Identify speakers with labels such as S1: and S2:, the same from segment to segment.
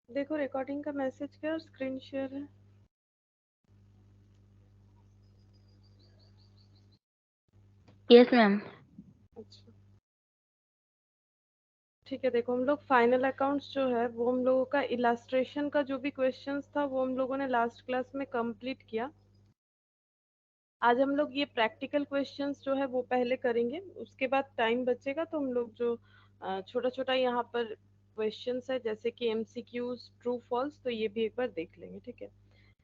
S1: देखो रिकॉर्डिंग का मैसेज क्या और स्क्रीन शेयर है।
S2: Yes ma'am.
S1: अच्छा ठीक है, देखो हम लोग फाइनल अकाउंट्स जो है वो हम लोगों का इलास्ट्रेशन का जो भी क्वेश्चंस था वो हम लोगों ने लास्ट क्लास में कंप्लीट किया। आज हम लोग ये प्रैक्टिकल क्वेश्चंस जो है वो पहले करेंगे, उसके बाद टाइम बचेगा तो हम लोग जो छोटा छोटा यहाँ पर क्वेश्चंस है जैसे कि एमसीक्यूज ट्रू फॉल्स, तो ये भी एक बार देख लेंगे, ठीक है।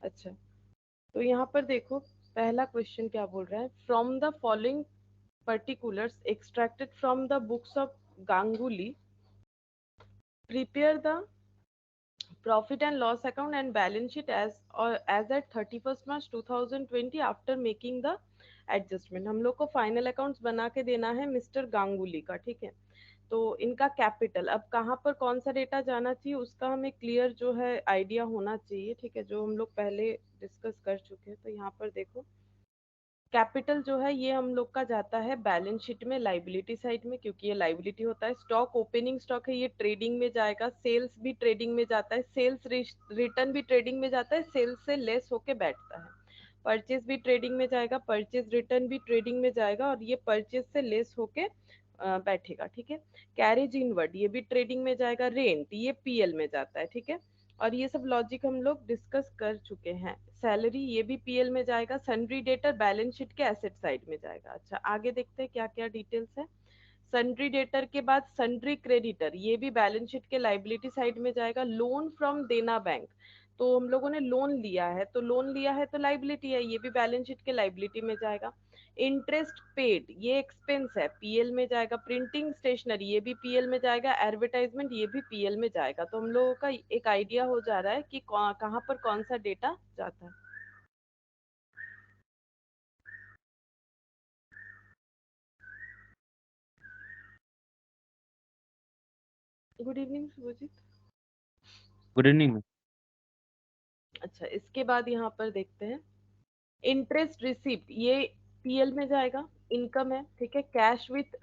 S1: अच्छा, तो यहाँ पर देखो पहला क्वेश्चन क्या बोल रहा है, from the following particulars extracted from the books of Ganguly, prepare the profit and loss account and balance sheet as at 31st March 2020 after making the adjustment। हम लोग को फाइनल अकाउंट्स बना के देना है मिस्टर गांगुली का, ठीक है। तो इनका कैपिटल, अब कहाँ पर कौन सा डेटा जाना चाहिए उसका हमें क्लियर जो है आइडिया होना चाहिए, ठीक है, जो हम लोग पहले डिस्कस कर चुके हैं। तो यहाँ पर देखो कैपिटल जो है ये हम लोग का जाता है बैलेंस शीट में लाइबिलिटी साइड में, क्योंकि ये लाइबिलिटी होता है। स्टॉक ओपनिंग स्टॉक है, ये ट्रेडिंग में जाएगा। सेल्स भी ट्रेडिंग में जाता है, सेल्स रिटर्न भी ट्रेडिंग में जाता है, सेल्स से लेस होके बैठता है। परचेज भी ट्रेडिंग में जाएगा, परचेज रिटर्न भी ट्रेडिंग में जाएगा और ये परचेज से लेस होके बैठेगा, ठीक है। कैरेज इनवर्ड ये भी ट्रेडिंग में जाएगा। रेंट ये पीएल में जाता है, ठीक है। और ये सब लॉजिक हम लोग डिस्कस कर चुके हैं। सैलरी ये भी पीएल में जाएगा। सन्ड्री डेटर बैलेंस शीट के एसेट साइड में जाएगा। अच्छा आगे देखते हैं क्या क्या डिटेल्स है। सन्ड्री डेटर के बाद सन्ड्री क्रेडिटर ये भी बैलेंस शीट के लाइबिलिटी साइड में जाएगा। लोन फ्रॉम देना बैंक, तो हम लोगों ने लोन लिया है, तो लोन लिया है तो लाइबिलिटी है, ये भी बैलेंस शीट के लाइबिलिटी में जाएगा। इंटरेस्ट पेड ये एक्सपेंस है, पीएल में जाएगा। प्रिंटिंग स्टेशनरी ये भी पीएल में जाएगा। एडवर्टाइजमेंट ये भी पीएल में जाएगा। तो हम लोगों का एक आइडिया हो जा रहा है कि कहाँ पर कौन सा डेटा जाता है। Good evening Shubhajit.
S3: Good evening.
S1: अच्छा इसके बाद यहाँ पर देखते हैं इंटरेस्ट रिसिप्ट ये पीएल में जाएगा, इनकम है, ठीक है। Cash with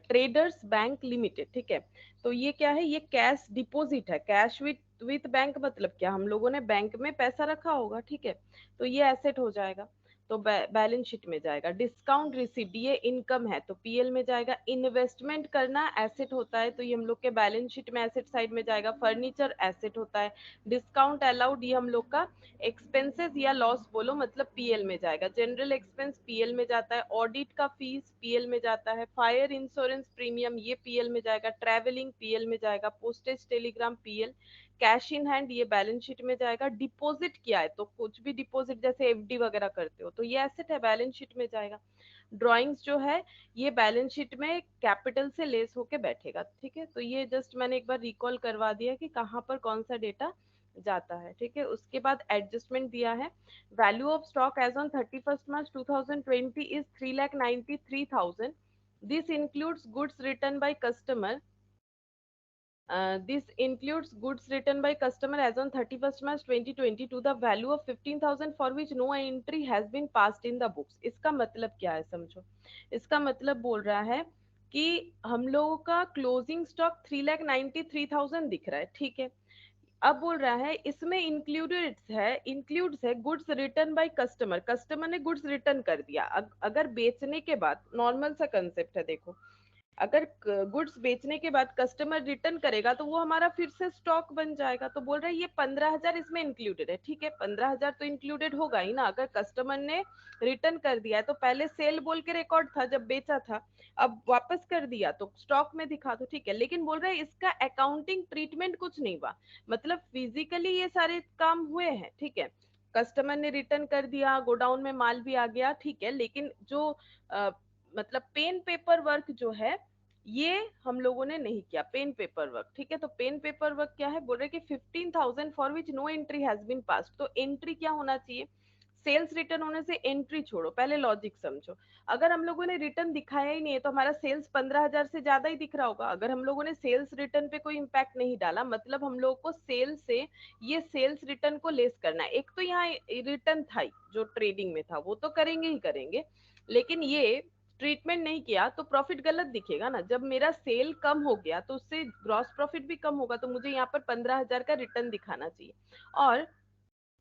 S1: traders bank limited, ठीक है। तो ये क्या है, ये कैश डिपॉजिट है। कैश विथ बैंक मतलब क्या, हम लोगों ने बैंक में पैसा रखा होगा, ठीक है। तो ये एसेट हो जाएगा, तो बैलेंस शीट में जाएगा। डिस्काउंट रिसिप्ट ये इनकम है, तो पीएल में जाएगा। इन्वेस्टमेंट करना एसेट होता है, तो ये हम लोग के बैलेंस शीट में एसेट साइड में जाएगा। फर्नीचर एसेट होता है। डिस्काउंट अलाउड ये हम लोग का एक्सपेंसेस या लॉस बोलो मतलब पीएल में जाएगा। जनरल एक्सपेंस पीएल में जाता है। ऑडिट का फीस पीएल में जाता है। फायर इंश्योरेंस प्रीमियम ये पीएल में जाएगा। ट्रैवलिंग पीएल में जाएगा। Postage Telegram PL. Cash in hand ये बैलेंस शीट में जाएगा। डिपॉजिट किया है तो कुछ भी डिपॉजिट जैसे एफडी वगैरह करते हो तो ये एसेट है, बैलेंस शीट में जाएगा। ड्राइंग्स जो है ये बैलेंस शीट में कैपिटल से लेस होके बैठेगा, ठीक है। तो ये जस्ट मैंने एक बार रिकॉल करवा दिया कि कहाँ पर कौन सा डेटा जाता है, ठीक है। उसके बाद एडजस्टमेंट दिया है। Value of stock as on 31st March 2020 is 3,93,000। This includes goods return by customer this includes goods written by customer as on 31st March 2020 to the value of 15,000 for which no entry has been passed in the books। इसका मतलब क्या है समझो। इसका मतलब बोल रहा है कि हम लोगों का क्लोजिंग स्टॉक 3,93,000 दिख रहा है, ठीक है। अब बोल रहा है इसमें इंक्लूड्स है goods return by customer. Customer ने गुड्स रिटर्न कर दिया। अगर बेचने के बाद, नॉर्मल सा कंसेप्ट है देखो, अगर गुड्स बेचने के बाद कस्टमर रिटर्न करेगा तो वो हमारा फिर से स्टॉक बन जाएगा। तो बोल रहे हैं ये 15,000 इसमें इंक्लूडेड है, ठीक है। 15,000 तो इंक्लूडेड होगा ही ना, अगर कस्टमर ने रिटर्न कर दिया है तो पहले सेल बोल के रिकॉर्ड था जब बेचा था, अब वापस कर दिया तो स्टॉक में दिखा दो, ठीक है। लेकिन बोल रहे हैं इसका अकाउंटिंग ट्रीटमेंट कुछ नहीं हुआ, मतलब फिजिकली ये सारे काम हुए हैं, ठीक है। कस्टमर ने रिटर्न कर दिया, गोडाउन में माल भी आ गया, ठीक है। लेकिन जो मतलब पेन पेपर वर्क जो है ये हम लोगों ने नहीं किया, पेन पेपर वर्क, ठीक है। तो पेन पेपर वर्क क्या है, बोल रहे कि 15,000 for which no entry has been pass. तो एंट्री क्या होना चाहिए, सेल्स रिटर्न होने से एंट्री छोड़ो, पहले लॉजिक समझो। अगर हम लोगों ने रिटर्न दिखाया ही नहीं है तो हमारा सेल्स 15,000 से ज्यादा ही दिख रहा होगा। अगर हम लोगों ने सेल्स रिटर्न पे कोई इम्पैक्ट नहीं डाला, मतलब हम लोगों को सेल्स से ये सेल्स रिटर्न को लेस करना है। एक तो यहाँ रिटर्न था ही, जो ट्रेडिंग में था वो तो करेंगे ही करेंगे, लेकिन ये ट्रीटमेंट नहीं किया तो प्रॉफिट गलत दिखेगा ना। जब मेरा सेल कम हो गया तो उससे ग्रॉस प्रॉफिट भी कम होगा, तो मुझे यहाँ पर 15,000 का रिटर्न दिखाना चाहिए। और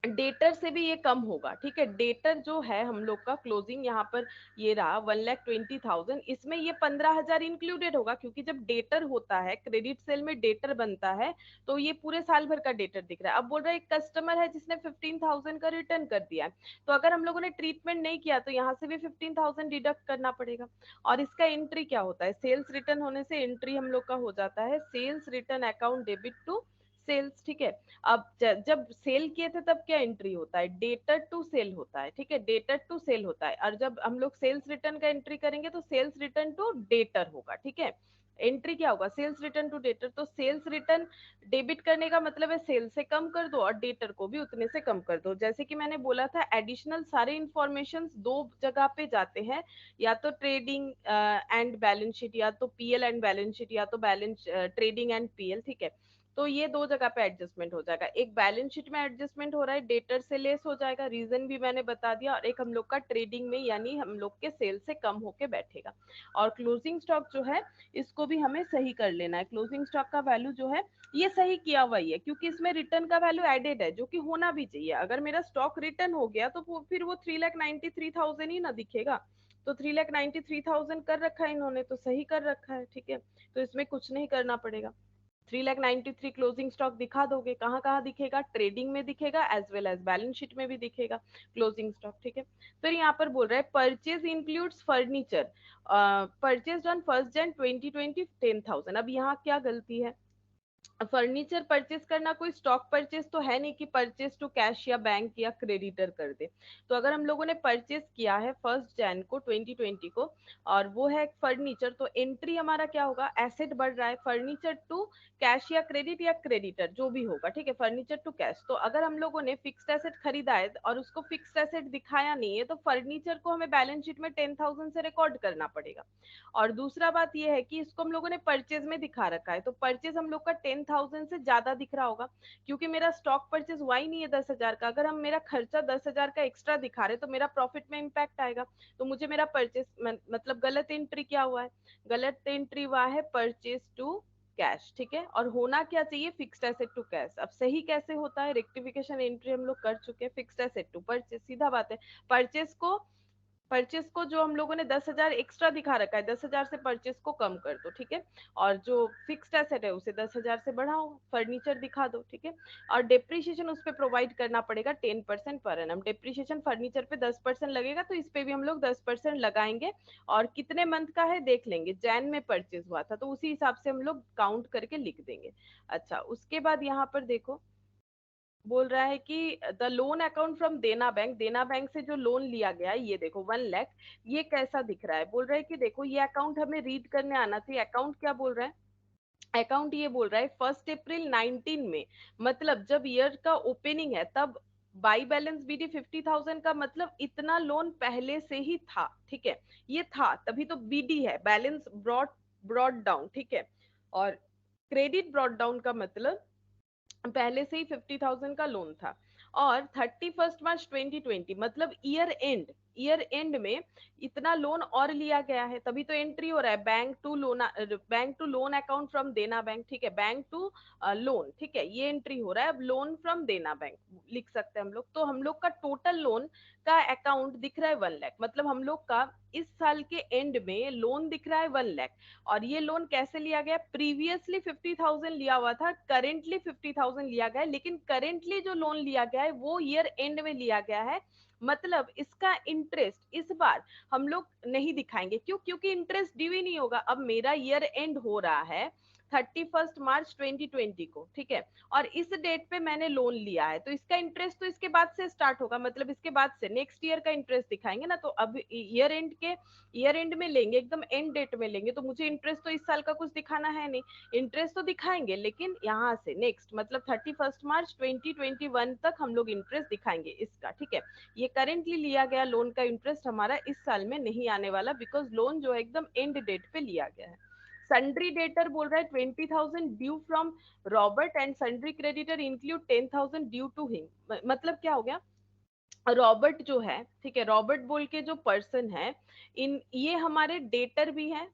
S1: डेटर से भी ये कम होगा, ठीक है। डेटर जो है हम लोग का क्लोजिंग यहाँ पर ये रहा 1,20,000, इसमें ये 15,000 इंक्लूडेड होगा, क्योंकि जब डेटर होता है क्रेडिट सेल में डेटर बनता है तो ये पूरे साल भर का डेटर दिख रहा है। अब बोल रहा है एक कस्टमर है जिसने 15,000 का रिटर्न कर दिया है, तो अगर हम लोगों ने ट्रीटमेंट नहीं किया तो यहाँ से भी 15,000 डिडक्ट करना पड़ेगा। और इसका एंट्री क्या होता है, सेल्स रिटर्न होने से एंट्री हम लोग का हो जाता है sales return account debit to sales, ठीक है। अब जब सेल किए थे तब क्या एंट्री होता है, डेटर टू सेल होता है, ठीक है, डेटर टू सेल होता है। और जब हम लोग सेल्स रिटर्न का एंट्री करेंगे तो सेल्स रिटर्न टू डेटर होगा, ठीक है। एंट्री क्या होगा, सेल्स रिटर्न टू डेटर। तो सेल्स रिटर्न डेबिट करने का मतलब है सेल से कम कर दो और डेटर को भी उतने से कम कर दो। जैसे कि मैंने बोला था एडिशनल सारे इंफॉर्मेशन दो जगह पे जाते हैं, या तो ट्रेडिंग एंड बैलेंस शीट, या तो पीएल एंड बैलेंस शीट, या तो बैलेंस ट्रेडिंग एंड पीएल, ठीक है। तो ये दो जगह पे एडजस्टमेंट हो जाएगा, एक बैलेंस शीट में एडजस्टमेंट हो रहा है डेटर से लेस हो जाएगा, रीजन भी मैंने बता दिया, और एक हम लोग का ट्रेडिंग में यानी हम लोग के सेल से कम होके बैठेगा। और क्लोजिंग स्टॉक जो है इसको भी हमें सही कर लेना है। क्लोजिंग स्टॉक का वैल्यू जो है ये सही किया हुआ ही है, क्योंकि इसमें रिटर्न का वैल्यू एडेड है जो कि होना भी चाहिए। अगर मेरा स्टॉक रिटर्न हो गया तो फिर वो 3,93,000 ही ना दिखेगा। तो 3,93,000 कर रखा है इन्होंने, तो सही कर रखा है, ठीक है। तो इसमें कुछ नहीं करना पड़ेगा। 3,93,000 क्लोजिंग स्टॉक दिखा दोगे, कहाँ कहाँ दिखेगा, ट्रेडिंग में दिखेगा as well as balance sheet में भी दिखेगा क्लोजिंग स्टॉक, ठीक है। फिर यहाँ पर बोल रहा है purchase includes furniture purchase on 1 Jan 2020 10,000। अब यहाँ क्या गलती है, फर्नीचर परचेज करना कोई स्टॉक परचेज तो है नहीं कि परचेज टू कैश या बैंक या क्रेडिटर कर दे। तो अगर हम लोगों ने परचेज किया है 1 Jan को 2020 को और वो है फर्नीचर, तो एंट्री हमारा क्या होगा, एसेट बढ़ रहा है, फर्नीचर टू कैश या क्रेडिट या क्रेडिटर जो भी होगा, ठीक है, फर्नीचर टू कैश। तो अगर हम लोगों ने फिक्स्ड एसेट खरीदा है और उसको फिक्स्ड एसेट दिखाया नहीं है तो फर्नीचर को हमें बैलेंस शीट में 10,000 से रिकॉर्ड करना पड़ेगा। और दूसरा बात यह है कि इसको हम लोगों ने परचेज में दिखा रखा है, तो परचेज हम लोग का 10,000 से ज्यादा दिख रहा होगा, क्योंकि मेरा स्टॉक परचेज हुआ ही नहीं है 10,000 का। अगर हम मेरा खर्चा 10,000 का एक्स्ट्रा दिखा रहे तो मेरा प्रॉफिट में इम्पैक्ट आएगा। तो मुझे मेरा परचेज मतलब गलत एंट्री क्या हुआ है, गलत एंट्री हुआ है परचेज टू कैश, ठीक है। और होना क्या चाहिए, फिक्स्ड एसेट टू कैश। अब सही कैसे होता है, रेक्टिफिकेशन एंट्री हम लोग कर चुके हैं, फिक्स्ड एसेट टू परचेज, सीधा बात है। परचेस को जो हम लोगों ने 10,000 एक्स्ट्रा दिखा रखा है, 10,000 से परचेस को कम कर दो, ठीक है। और जो फिक्स्ड एसेट है उसे 10,000 से बढ़ाओ, फर्नीचर दिखा दो, ठीक है। और डेप्रीशिएशन उस पर प्रोवाइड करना पड़ेगा 10% पर एनम। डेप्रीशिएशन फर्नीचर पे 10% लगेगा तो इस पे भी हम लोग 10% लगाएंगे। और कितने मंथ का है देख लेंगे, जैन में परचेज हुआ था तो उसी हिसाब से हम लोग काउंट करके लिख देंगे। अच्छा, उसके बाद यहाँ पर देखो बोल रहा है कि the loan account from Dena bank, देना बैंक से जो लोन लिया गया है ये देखो 1 लाख, ये कैसा दिख रहा है, बोल रहा है कि देखो ये अकाउंट हमें रीड करने आना चाहिए। अकाउंट क्या बोल रहा है, अकाउंट ये बोल रहा है 1 अप्रैल 2019 में, मतलब जब ईयर का ओपनिंग है तब बाई बैलेंस बीडी 50,000 का मतलब इतना लोन पहले से ही था, ठीक है। ये था तभी तो बीडी है, बैलेंस ब्रॉड डाउन, ठीक है। और क्रेडिट ब्रॉड डाउन का मतलब पहले से ही 50,000 का लोन था। और 31 मार्च 2020 मतलब ईयर एंड में इतना लोन और लिया गया है, तभी तो एंट्री हो रहा है bank to loan account from Dena bank, ठीक है, बैंक टू लोन, ठीक है, ये एंट्री हो रहा है। अब लोन फ्रॉम देना बैंक लिख सकते हैं हम लोग। तो हम लोग का टोटल लोन का अकाउंट दिख रहा है 1 लाख, मतलब हम लोग का इस साल के एंड में लोन दिख रहा है 1 लाख। और ये लोन कैसे लिया गया, प्रीवियसली 50,000 लिया हुआ था, करेंटली 50,000 लिया गया है, लेकिन करेंटली जो लोन लिया गया है वो ईयर एंड में लिया गया है। मतलब इसका इंटरेस्ट इस बार हम लोग नहीं दिखाएंगे, क्यों, क्योंकि इंटरेस्ट ड्यू ही नहीं होगा। अब मेरा ईयर एंड हो रहा है 31 मार्च 2020 को, ठीक है, और इस डेट पे मैंने लोन लिया है, तो इसका इंटरेस्ट तो इसके बाद से स्टार्ट होगा, मतलब इसके बाद से नेक्स्ट ईयर का इंटरेस्ट दिखाएंगे ना। तो अब ईयर एंड में लेंगे, एकदम एंड डेट में लेंगे, तो मुझे इंटरेस्ट तो इस साल का कुछ दिखाना है नहीं। इंटरेस्ट तो दिखाएंगे लेकिन यहाँ से नेक्स्ट मतलब 31 मार्च 2021 तक हम लोग इंटरेस्ट दिखाएंगे इसका, ठीक है। ये करेंटली लिया गया लोन का इंटरेस्ट हमारा इस साल में नहीं आने वाला, बिकॉज लोन जो है एकदम एंड डेट पे लिया गया है। सन्ड्री डेटर बोल रहा है 20,000 due from Robert and sundry creditor include 10,000 due to him. मतलब क्या हो गया, रॉबर्ट जो है, ठीक है, रॉबर्ट बोल के जो पर्सन है, ये हमारे डेटर भी है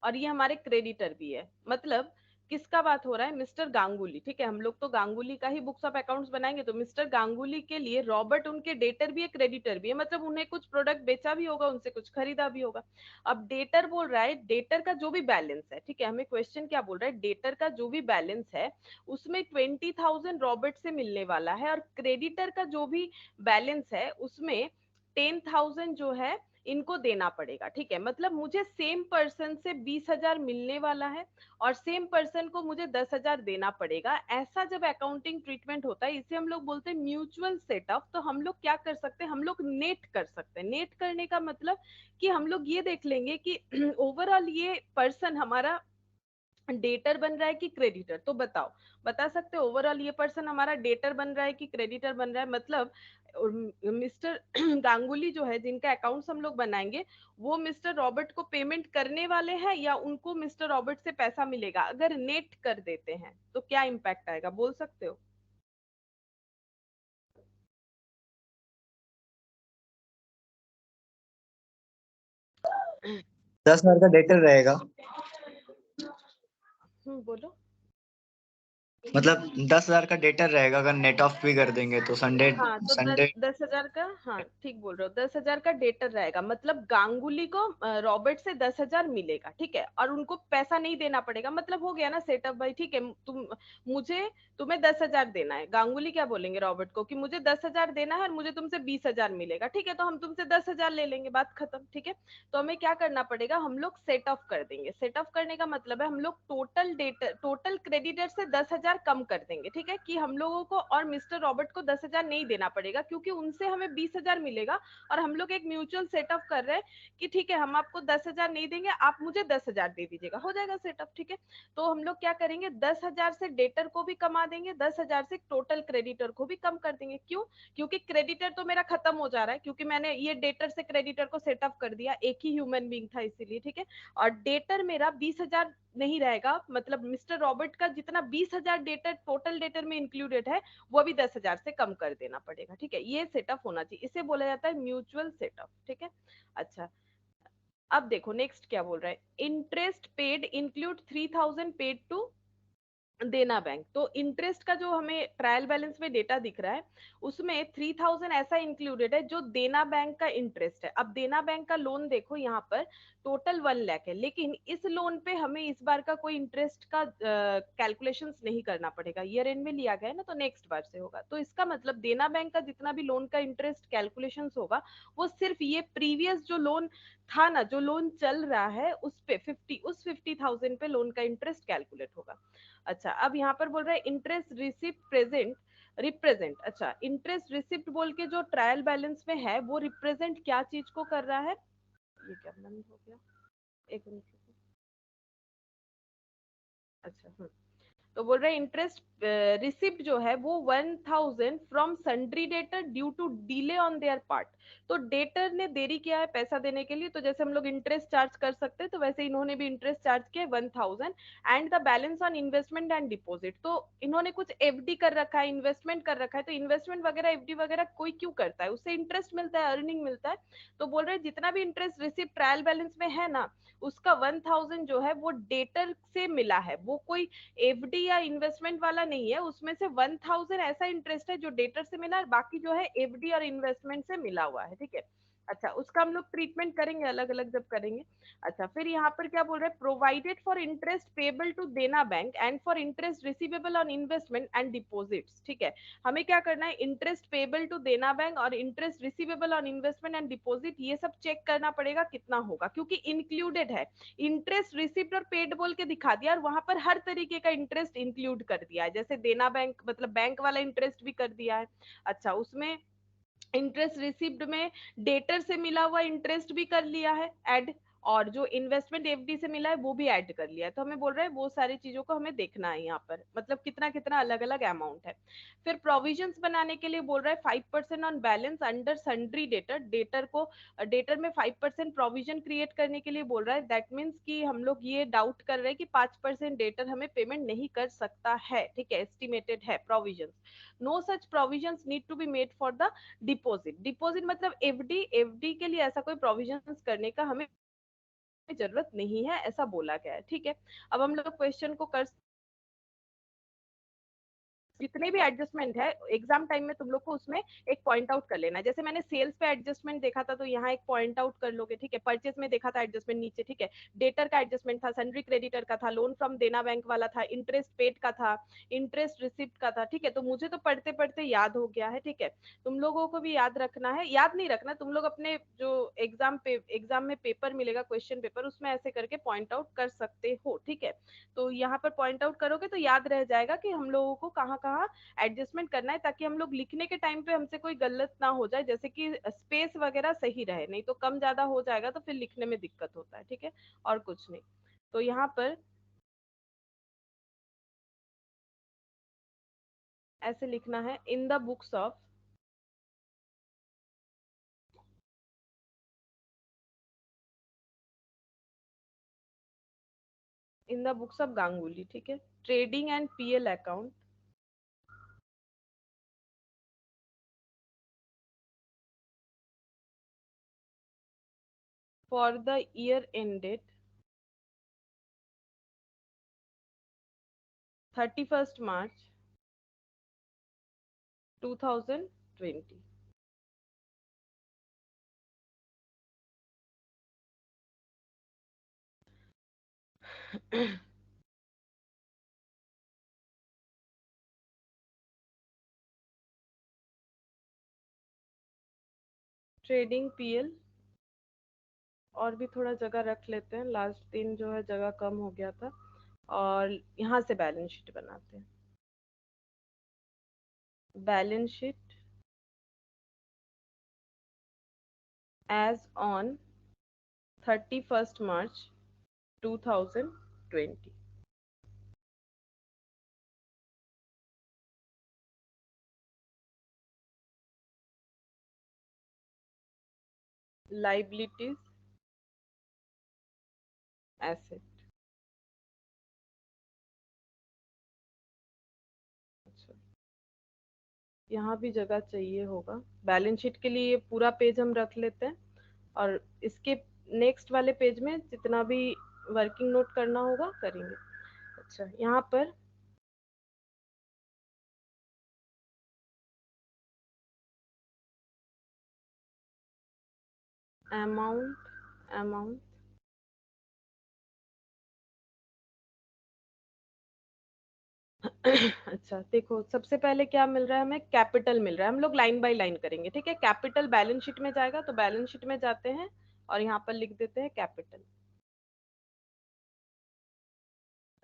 S1: और ये हमारे क्रेडिटर भी है। मतलब किसका बात हो रहा है? मिस्टर गांगुली, ठीक है, हम लोग तो गांगुली का ही बुक्स ऑफ अकाउंट्स बनाएंगे, तो मिस्टर गांगुली के लिए रॉबर्ट उनके डेटर भी है, क्रेडिटर भी है, मतलब उन्हें कुछ प्रोडक्ट बेचा भी होगा, उनसे कुछ खरीदा भी होगा। अब डेटर बोल रहा है, डेटर का जो भी बैलेंस है, ठीक है, हमें क्वेश्चन क्या बोल रहा है, डेटर का जो भी बैलेंस है उसमें 20,000 रॉबर्ट से मिलने वाला है, और क्रेडिटर का जो भी बैलेंस है उसमें 10,000 जो है इनको देना पड़ेगा। ठीक है, मतलब मुझे सेम पर्सन से 20,000 मिलने वाला है और सेम पर्सन को मुझे 10,000 देना पड़ेगा। ऐसा जब अकाउंटिंग ट्रीटमेंट होता है, इसे हम लोग बोलते हैं म्यूचुअल सेट ऑफ। तो हम लोग क्या कर सकते हैं, हम लोग नेट कर सकते हैं। नेट करने का मतलब कि हम लोग ये देख लेंगे कि ओवरऑल ये पर्सन हमारा डेटर बन रहा है कि क्रेडिटर। तो बताओ, बता सकते हो ओवरऑल ये पर्सन हमारा डेटर बन रहा है कि क्रेडिटर बन रहा है? मतलब मिस्टर गांगुली जो है, जिनका अकाउंट्स हम लोग बनाएंगे, वो मिस्टर रॉबर्ट को पेमेंट करने वाले हैं या उनको मिस्टर रॉबर्ट से पैसा मिलेगा? अगर नेट कर देते हैं तो क्या इम्पैक्ट आएगा, बोल सकते हो?
S4: 10,000 का डेटर रहेगा।
S1: बोलो।
S4: मतलब 10,000 का डेटर रहेगा अगर नेट ऑफ भी कर देंगे तो संडे
S1: हाँ, तो
S4: संडे
S1: 10,000 का, हाँ ठीक बोल रहे हो, 10,000 का डेटर रहेगा। मतलब गांगुली को रॉबर्ट से 10,000 मिलेगा, ठीक है, और उनको पैसा नहीं देना पड़ेगा। मतलब हो गया ना सेटअप भाई, ठीक है, तुम्हें 10,000 देना है। गांगुली क्या बोलेंगे रॉबर्ट को कि मुझे 10,000 देना है और मुझे तुमसे 20,000 मिलेगा, ठीक है, तो हम तुमसे 10,000 ले लेंगे, बात खत्म। ठीक है, तो हमें क्या करना पड़ेगा, हम लोग सेट ऑफ कर देंगे। सेट ऑफ करने का मतलब है हम लोग टोटल क्रेडिटर से 10,000 कम कर देंगे, ठीक है, कि हम लोगों को और मिस्टर रॉबर्ट को 10,000 नहीं देना पड़ेगा, क्योंकि उनसे हमें 20,000 मिलेगा और हम लोग एक म्यूचुअल सेट ऑफ कर रहे हैं कि ठीक है, हम आपको 10,000 नहीं देंगे, आप मुझे 10,000 दे दीजिएगा, हो जाएगा सेट ऑफ। ठीक है, तो हम लोग क्या करेंगे, 10,000 से डेटर को भी कमा देंगे, 10,000 से टोटल क्रेडिटर को भी कम कर देंगे। क्यों? क्योंकि क्रेडिटर तो मेरा खत्म हो जा रहा है, क्योंकि मैंने ये डेटर से क्रेडिटर को सेट ऑफ कर दिया, एक ही ह्यूमन बीइंग था इसीलिए। ठीक है, और डेटर मेरा 20,000 नहीं रहेगा, मतलब मिस्टर रॉबर्ट का जितना 20,000 डेटर टोटल डेटर में इंक्लूडेड है, वो भी 10,000 से कम कर देना पड़ेगा। ठीक है, ये सेटअप होना चाहिए, इसे बोला जाता है म्यूचुअल सेटअप। ठीक है, अच्छा, अब देखो नेक्स्ट क्या बोल रहा है, interest paid include 3,000 paid to Dena bank. तो इंटरेस्ट का जो हमें ट्रायल बैलेंस में डेटा दिख रहा है, उसमें 3,000 ऐसा इंक्लूडेड है जो देना बैंक का इंटरेस्ट है। अब देना बैंक का लोन देखो, यहाँ पर टोटल 1 लाख है, लेकिन इस लोन पे हमें इस बार का कोई इंटरेस्ट का कैलकुलेशंस नहीं करना पड़ेगा, ईयर एंड में लिया गया है ना, तो नेक्स्ट बार से होगा। तो इसका मतलब देना बैंक का जितना भी लोन का इंटरेस्ट कैलकुलेशंस होगा, वो सिर्फ ये प्रीवियस जो लोन था ना, जो लोन चल रहा है, उस पे 50,000 पे लोन का इंटरेस्ट कैलकुलेट होगा। अच्छा, अब यहाँ पर बोल रहा है इंटरेस्ट रिसिप्ट प्रेजेंट रिप्रेजेंट। अच्छा, इंटरेस्ट रिसिप्ट बोल के जो ट्रायल बैलेंस में है, वो रिप्रेजेंट क्या चीज को कर रहा है? ये क्या बंद हो गया, एक मिनट। अच्छा, तो बोल रहे हैं इंटरेस्ट रिसिप्ट जो है वो 1,000 from sundry debtor due to delay on their part. तो डेटर ने देरी किया है पैसा देने के लिए, तो जैसे हम लोग इंटरेस्ट चार्ज कर सकते हैं, तो वैसे इन्होंने भी इंटरेस्ट चार्ज किया 1,000 and the balance on investment and deposit. तो इन्होंने कुछ एफडी कर रखा है, इन्वेस्टमेंट कर रखा है, तो इन्वेस्टमेंट वगैरह एफडी वगैरह कोई क्यों करता है, उससे इंटरेस्ट मिलता है, अर्निंग मिलता है। तो बोल रहे हैं जितना भी इंटरेस्ट रिसिप्ट ट्रायल बैलेंस में है ना, उसका 1,000 जो है वो डेटर से मिला है, वो कोई एफडी या इन्वेस्टमेंट वाला नहीं है। उसमें से 1,000 ऐसा इंटरेस्ट है जो डेटर से मिला है, बाकी जो है एफडी और इन्वेस्टमेंट से मिला हुआ है। ठीक है, अच्छा, उसका हम लोग ट्रीटमेंट करेंगे अलग अलग जब करेंगे। अच्छा, फिर यहाँ पर क्या बोल रहे हैं, provided for interest payable to Dena bank and for interest receivable on investment and deposits. ठीक है, हमें क्या करना है, interest payable to Dena bank और interest receivable on investment and deposit, ये सब चेक करना पड़ेगा कितना होगा, क्योंकि इंक्लूडेड है। इंटरेस्ट रिसिप्ट और पेड बोल के दिखा दिया, और वहां पर हर तरीके का इंटरेस्ट इंक्लूड कर दिया है, जैसे देना बैंक मतलब बैंक वाला इंटरेस्ट भी कर दिया है। अच्छा, उसमें इंटरेस्ट रिसिप्ट में डेटर से मिला हुआ इंटरेस्ट भी कर लिया है ऐड, और जो इन्वेस्टमेंट एफडी से मिला है वो भी ऐड कर लिया है। तो हमें बोल रहा है वो सारी चीजों को हमें देखना है यहाँ पर, मतलब कितना कितना अलग अलग अमाउंट है। फिर प्रोविजंस बनाने के लिए बोल रहा है 5% on balance under sundry debtor. Debtor को डेटर में 5% प्रोविजन क्रिएट करने के लिए बोल रहा है। दैट मीन्स कि हम लोग ये डाउट कर रहे हैं कि 5% डेटर हमें पेमेंट नहीं कर सकता है, ठीक है, एस्टिमेटेड है provision. No such provisions need to be made for the deposit. Deposit मतलब एफडी, एफडी के लिए ऐसा कोई प्रोविजंस करने का हमें जरूरत नहीं है, ऐसा बोला गया है, ठीक है। अब हम लोग क्वेश्चन को कर, जितने भी एडजस्टमेंट है एग्जाम टाइम में तुम लोग को उसमें एक पॉइंट आउट कर लेना है। जैसे मैंने सेल्स पे एडजस्टमेंट देखा था तो यहाँ एक पॉइंट आउट कर लोगे, ठीक है। परचेस में देखा था एडजस्टमेंट नीचे, ठीक है। डेटर का एडजस्टमेंट था, सन्ड्री क्रेडिटर का था, लोन फ्रॉम देना बैंक वाला था, इंटरेस्ट पेड का था, इंटरेस्ट रिसिप्ट का था, ठीक है। तो मुझे तो पढ़ते पढ़ते याद हो गया है, ठीक है। तुम लोगों को भी याद रखना है, याद नहीं रखना, तुम लोग अपने जो एग्जाम में पेपर मिलेगा, क्वेश्चन पेपर, उसमें ऐसे करके पॉइंट आउट कर सकते हो, ठीक है। तो यहाँ पर पॉइंट आउट करोगे तो याद रह जाएगा कि हम लोगों को कहाँ कहाँ एडजस्टमेंट करना है, ताकि हम लोग लिखने के टाइम पे हमसे कोई गलत ना हो जाए, जैसे कि स्पेस वगैरह सही रहे, नहीं तो कम ज्यादा हो जाएगा तो फिर लिखने में दिक्कत होता है, ठीक है, और कुछ नहीं। तो यहाँ पर ऐसे लिखना है, in the books of, in the books of Ganguly, ठीक है, trading and PL account for the year ended 31st March 2020. Trading PL, और भी थोड़ा जगह रख लेते हैं, लास्ट दिन जो है जगह कम हो गया था, और यहाँ से बैलेंस शीट बनाते हैं। Balance sheet as on 31st March 2020. Liabilities, asset. अच्छा, यहाँ भी जगह चाहिए होगा। बैलेंस शीट के लिए ये पूरा पेज हम रख लेते हैं, और इसके नेक्स्ट वाले पेज में जितना भी वर्किंग नोट करना होगा करेंगे। अच्छा, यहाँ पर अमाउंट, अमाउंट अच्छा देखो, सबसे पहले क्या मिल रहा है हमें, कैपिटल मिल रहा है। हम लोग लाइन बाय लाइन करेंगे, ठीक है। कैपिटल बैलेंस शीट में जाएगा, तो बैलेंस शीट में जाते हैं और यहाँ पर लिख देते हैं कैपिटल।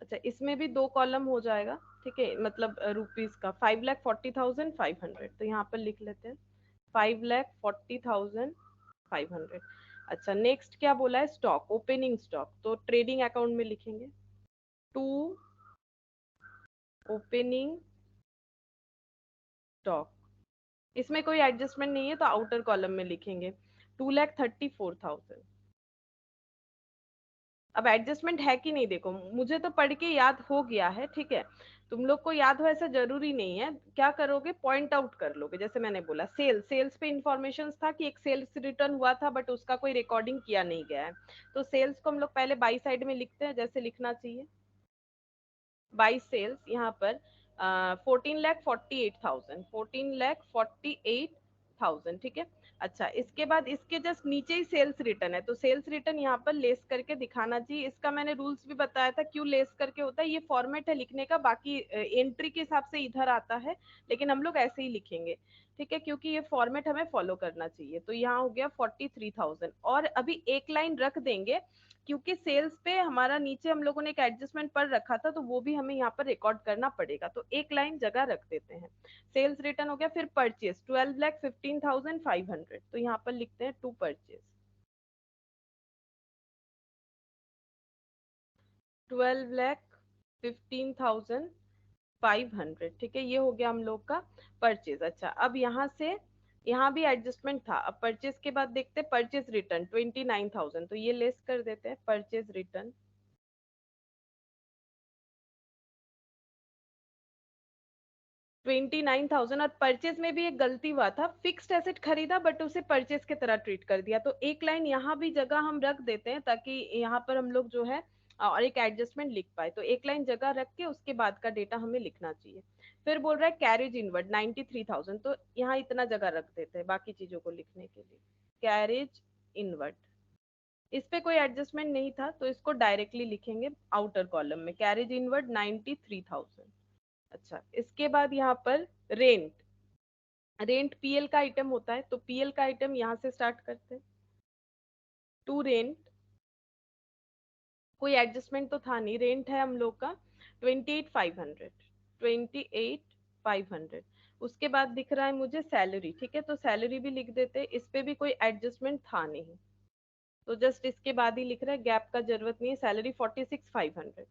S1: अच्छा, इसमें भी दो कॉलम हो जाएगा, ठीक है, मतलब रुपीज का 5,40,500, तो यहाँ पर लिख लेते हैं 5,40,500। अच्छा, नेक्स्ट क्या बोला है, स्टॉक, ओपनिंग स्टॉक, तो ट्रेडिंग अकाउंट में लिखेंगे टू ओपनिंग स्टॉक। इसमें कोई एडजस्टमेंट नहीं है तो आउटर कॉलम में लिखेंगे 2,34,000। अब एडजस्टमेंट है कि नहीं देखो, मुझे तो पढ़ के याद हो गया है, ठीक है। तुम लोग को याद हो ऐसा जरूरी नहीं है। क्या करोगे, पॉइंट आउट कर लोगे। जैसे मैंने बोला सेल्स पे इंफॉर्मेशन था कि एक सेल्स रिटर्न हुआ था बट उसका कोई रिकॉर्डिंग किया नहीं गया है, तो सेल्स को हम लोग पहले बाई साइड में लिखते हैं, जैसे लिखना चाहिए बाई सेल्स, यहाँ पर 14,48,000, 14,48,000, ठीक है। अच्छा, इसके बाद इसके जस्ट नीचे ही सेल्स रिटर्न है, तो सेल्स रिटर्न यहाँ पर लेस करके दिखाना चाहिए। इसका मैंने रूल्स भी बताया था क्यों लेस करके होता है, ये फॉर्मेट है लिखने का, बाकी एंट्री के हिसाब से इधर आता है, लेकिन हम लोग ऐसे ही लिखेंगे, ठीक है, क्योंकि ये फॉर्मेट हमें फॉलो करना चाहिए। तो यहाँ हो गया 43,000, और अभी एक लाइन रख देंगे क्योंकि सेल्स पे हमारा नीचे हम लोगों ने एक एडजस्टमेंट पर रखा था, तो वो भी हमें यहाँ पर रिकॉर्ड करना पड़ेगा, तो एक लाइन जगह रख देते हैं। सेल्स रिटर्न हो गया, फिर परचेज 12,15,500, तो यहाँ पर लिखते हैं टू परचेज। 12,15,500, ठीक है, ये हो गया हम लोग का परचेज। अच्छा, अब यहाँ से यहाँ भी एडजस्टमेंट था। अब परचेज के बाद देखते हैं परचेज रिटर्न 29,000, तो ये लेस कर देते हैं परचेज रिटर्न। 29,000, और परचेज में भी एक गलती हुआ था, फिक्स्ड एसेट खरीदा बट उसे परचेज की तरह ट्रीट कर दिया। तो एक लाइन यहाँ भी जगह हम रख देते हैं ताकि यहाँ पर हम लोग जो है और एक एडजस्टमेंट लिख पाए। तो एक लाइन जगह रख के उसके बाद का डेटा हमें लिखना चाहिए। फिर बोल रहा है कैरेज इनवर्ड 93,000, तो यहाँ इतना जगह रख देते हैं बाकी चीजों को लिखने के लिए। कैरेज इनवर्ड, इस पे कोई एडजस्टमेंट नहीं था तो इसको डायरेक्टली लिखेंगे आउटर कॉलम में, कैरेज इनवर्ड 93,000। अच्छा, इसके बाद यहाँ पर रेंट, रेंट पीएल का आइटम होता है, तो पीएल का आइटम यहाँ से स्टार्ट करते हैं। टू रेंट, कोई एडजस्टमेंट तो था नहीं, रेंट है हम लोग का 28,500, 28,500। उसके बाद दिख रहा है मुझे सैलरी, ठीक है, तो सैलरी भी लिख देते हैं, इस पे भी कोई एडजस्टमेंट था नहीं, तो जस्ट इसके बाद ही लिख रहे हैं, गैप का जरूरत नहीं है। सैलरी 46,500।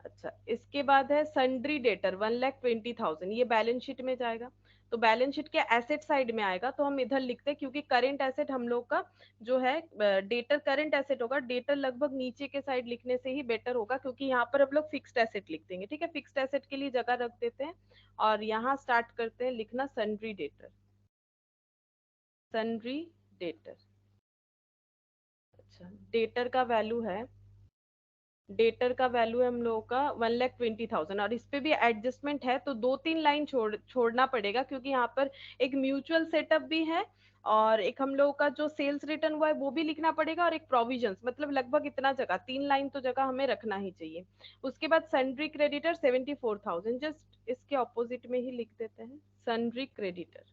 S1: अच्छा, इसके बाद है सन्ड्री डेटर 1,20,000, ये बैलेंस शीट में जाएगा, तो बैलेंस शीट के एसेट साइड में आएगा, तो हम इधर लिखते हैं क्योंकि करंट एसेट हम लोग का जो है डेटर करंट एसेट होगा। डेटर लगभग नीचे के साइड लिखने से ही बेटर होगा क्योंकि यहाँ पर हम लोग फिक्स्ड एसेट लिख देंगे, ठीक है, फिक्स्ड एसेट के लिए जगह रख देते हैं और यहाँ स्टार्ट करते हैं लिखना सन्ड्री डेटर, सन्ड्री डेटर। अच्छा, डेटर का वैल्यू है, डेटर का वैल्यू है हम लोगों का 1,20,000, और इस पे भी एडजस्टमेंट है, तो 2-3 लाइन छोड़ना पड़ेगा क्योंकि यहाँ पर एक म्यूचुअल सेटअप भी है और एक हम लोगों का जो सेल्स रिटर्न हुआ है वो भी लिखना पड़ेगा और एक प्रोविजंस, मतलब लगभग इतना जगह, 3 लाइन तो जगह हमें रखना ही चाहिए। उसके बाद सन्ड्री क्रेडिटर 74,000, जस्ट इसके ऑपोजिट में ही लिख देते हैं सन्ड्री क्रेडिटर।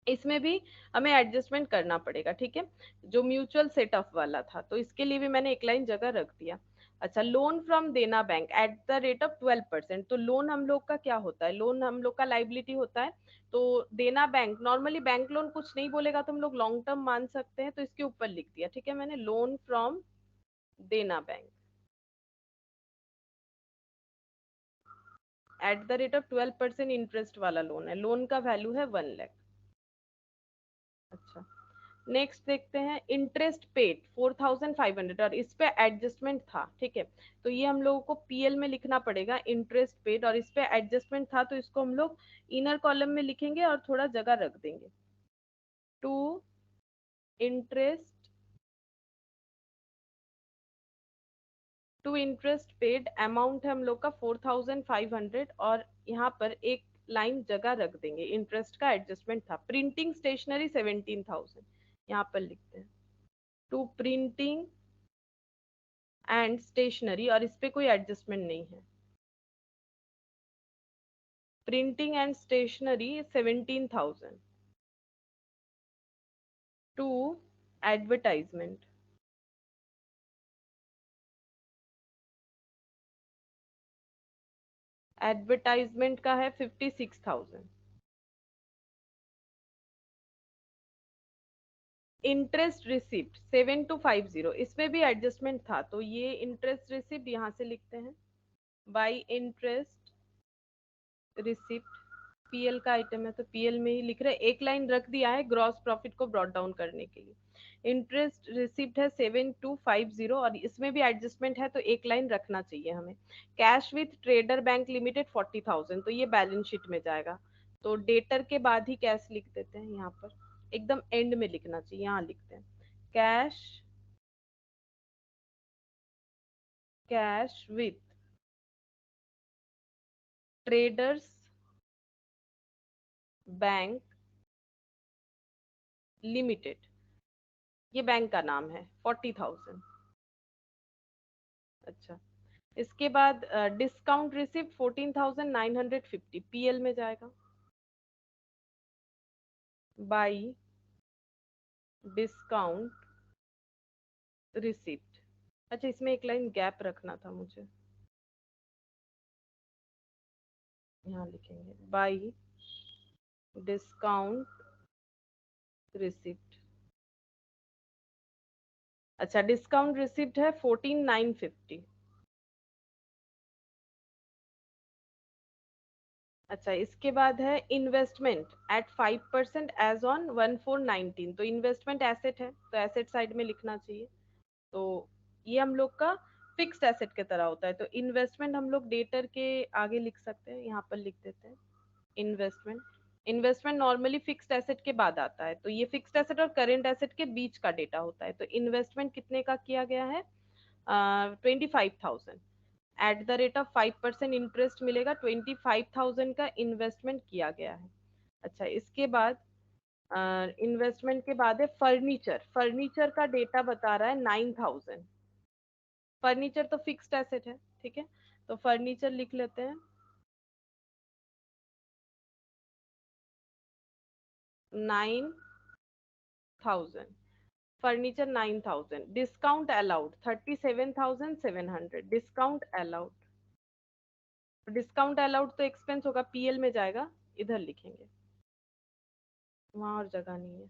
S1: इसमें भी हमें एडजस्टमेंट करना पड़ेगा, ठीक है, जो म्यूचुअल सेटअप वाला था, तो इसके लिए भी मैंने एक लाइन जगह रख दिया। अच्छा, loan from Dena bank at the rate of 12%, तो लोन हम लोग का क्या होता है, लोन हम लोग का लाइबिलिटी होता है, तो देना बैंक, नॉर्मली बैंक लोन कुछ नहीं बोलेगा तो हम लोग लॉन्ग टर्म मान सकते हैं, तो इसके ऊपर लिख दिया, ठीक है, मैंने loan from Dena bank at the rate of 12% interest वाला लोन है, लोन का वैल्यू है 1 लाख। अच्छा, नेक्स्ट देखते हैं इंटरेस्ट पेड 4,500, और इस पे एडजस्टमेंट था, ठीक है, तो ये हम लोगों को पीएल में लिखना पड़ेगा इंटरेस्ट पेड, और इस पे एडजस्टमेंट था तो इसको हम लोग इनर कॉलम में लिखेंगे और थोड़ा जगह रख देंगे। To interest, to interest paid amount है हम लोग का 4,500, और यहाँ पर एक लाइन जगह रख देंगे, इंटरेस्ट का एडजस्टमेंट था। प्रिंटिंग स्टेशनरी 17,000, यहाँ पर लिखते हैं टू प्रिंटिंग एंड स्टेशनरी, और इस पे कोई एडजस्टमेंट नहीं है। Printing and stationery 17,000। To advertisement, advertisement का है 56,000। इंटरेस्ट रिसिप्ट 7250, इसमें भी एडजस्टमेंट था, तो ये इंटरेस्ट रिसिप्ट यहाँ से लिखते हैं बाई इंटरेस्ट रिसिप्ट, पीएल का आइटम है तो पीएल में ही लिख रहे हैं, एक लाइन रख दिया है ग्रॉस प्रॉफिट को ब्रॉट डाउन करने के लिए। इंटरेस्ट रिसिप्ट है 7250, और इसमें भी एडजस्टमेंट है तो एक लाइन रखना चाहिए हमें। Cash with trader bank limited 40,000, तो ये बैलेंस शीट में जाएगा, तो डेटर के बाद ही कैश लिख देते हैं, यहाँ पर एकदम एंड में लिखना चाहिए, यहाँ लिखते हैं cash, cash with traders bank limited, ये बैंक का नाम है 40,000। अच्छा, इसके बाद डिस्काउंट रिसिप्ट 14,950 पीएल में जाएगा बाई डिस्काउंट रिसिप्ट। अच्छा, इसमें एक लाइन गैप रखना था मुझे, यहाँ लिखेंगे बाई डिस्काउंट रिसिप्ट। अच्छा, डिस्काउंट रिसिप्ट है 14,950। अच्छा, इसके बाद है इन्वेस्टमेंट एट 5% एज ऑन 1/4/19। तो इन्वेस्टमेंट एसेट है तो एसेट साइड में लिखना चाहिए। तो ये हम लोग का फिक्स्ड एसेट की तरह होता है, तो इन्वेस्टमेंट हम लोग डेटर के आगे लिख सकते हैं, यहाँ पर लिख देते हैं investment. Investment normally fixed asset के बाद आता है, तो ये फिक्स्ड एसेट और करेंट एसेट के बीच का डेटा होता है। तो इन्वेस्टमेंट कितने का किया गया है? 25,000 at the rate of 5% interest मिलेगा। 25,000 का इन्वेस्टमेंट किया गया है। अच्छा, इसके बाद इन्वेस्टमेंट के बाद है फर्नीचर। फर्नीचर का डेटा बता रहा है 9,000। फर्नीचर तो फिक्स्ड एसेट है, ठीक है, तो फर्नीचर लिख लेते हैं 9,000। Furniture 9,000। Discount allowed 37,700। Discount allowed, discount allowed तो एक्सपेंस होगा, पीएल में जाएगा, इधर लिखेंगे, वहां और जगह नहीं है,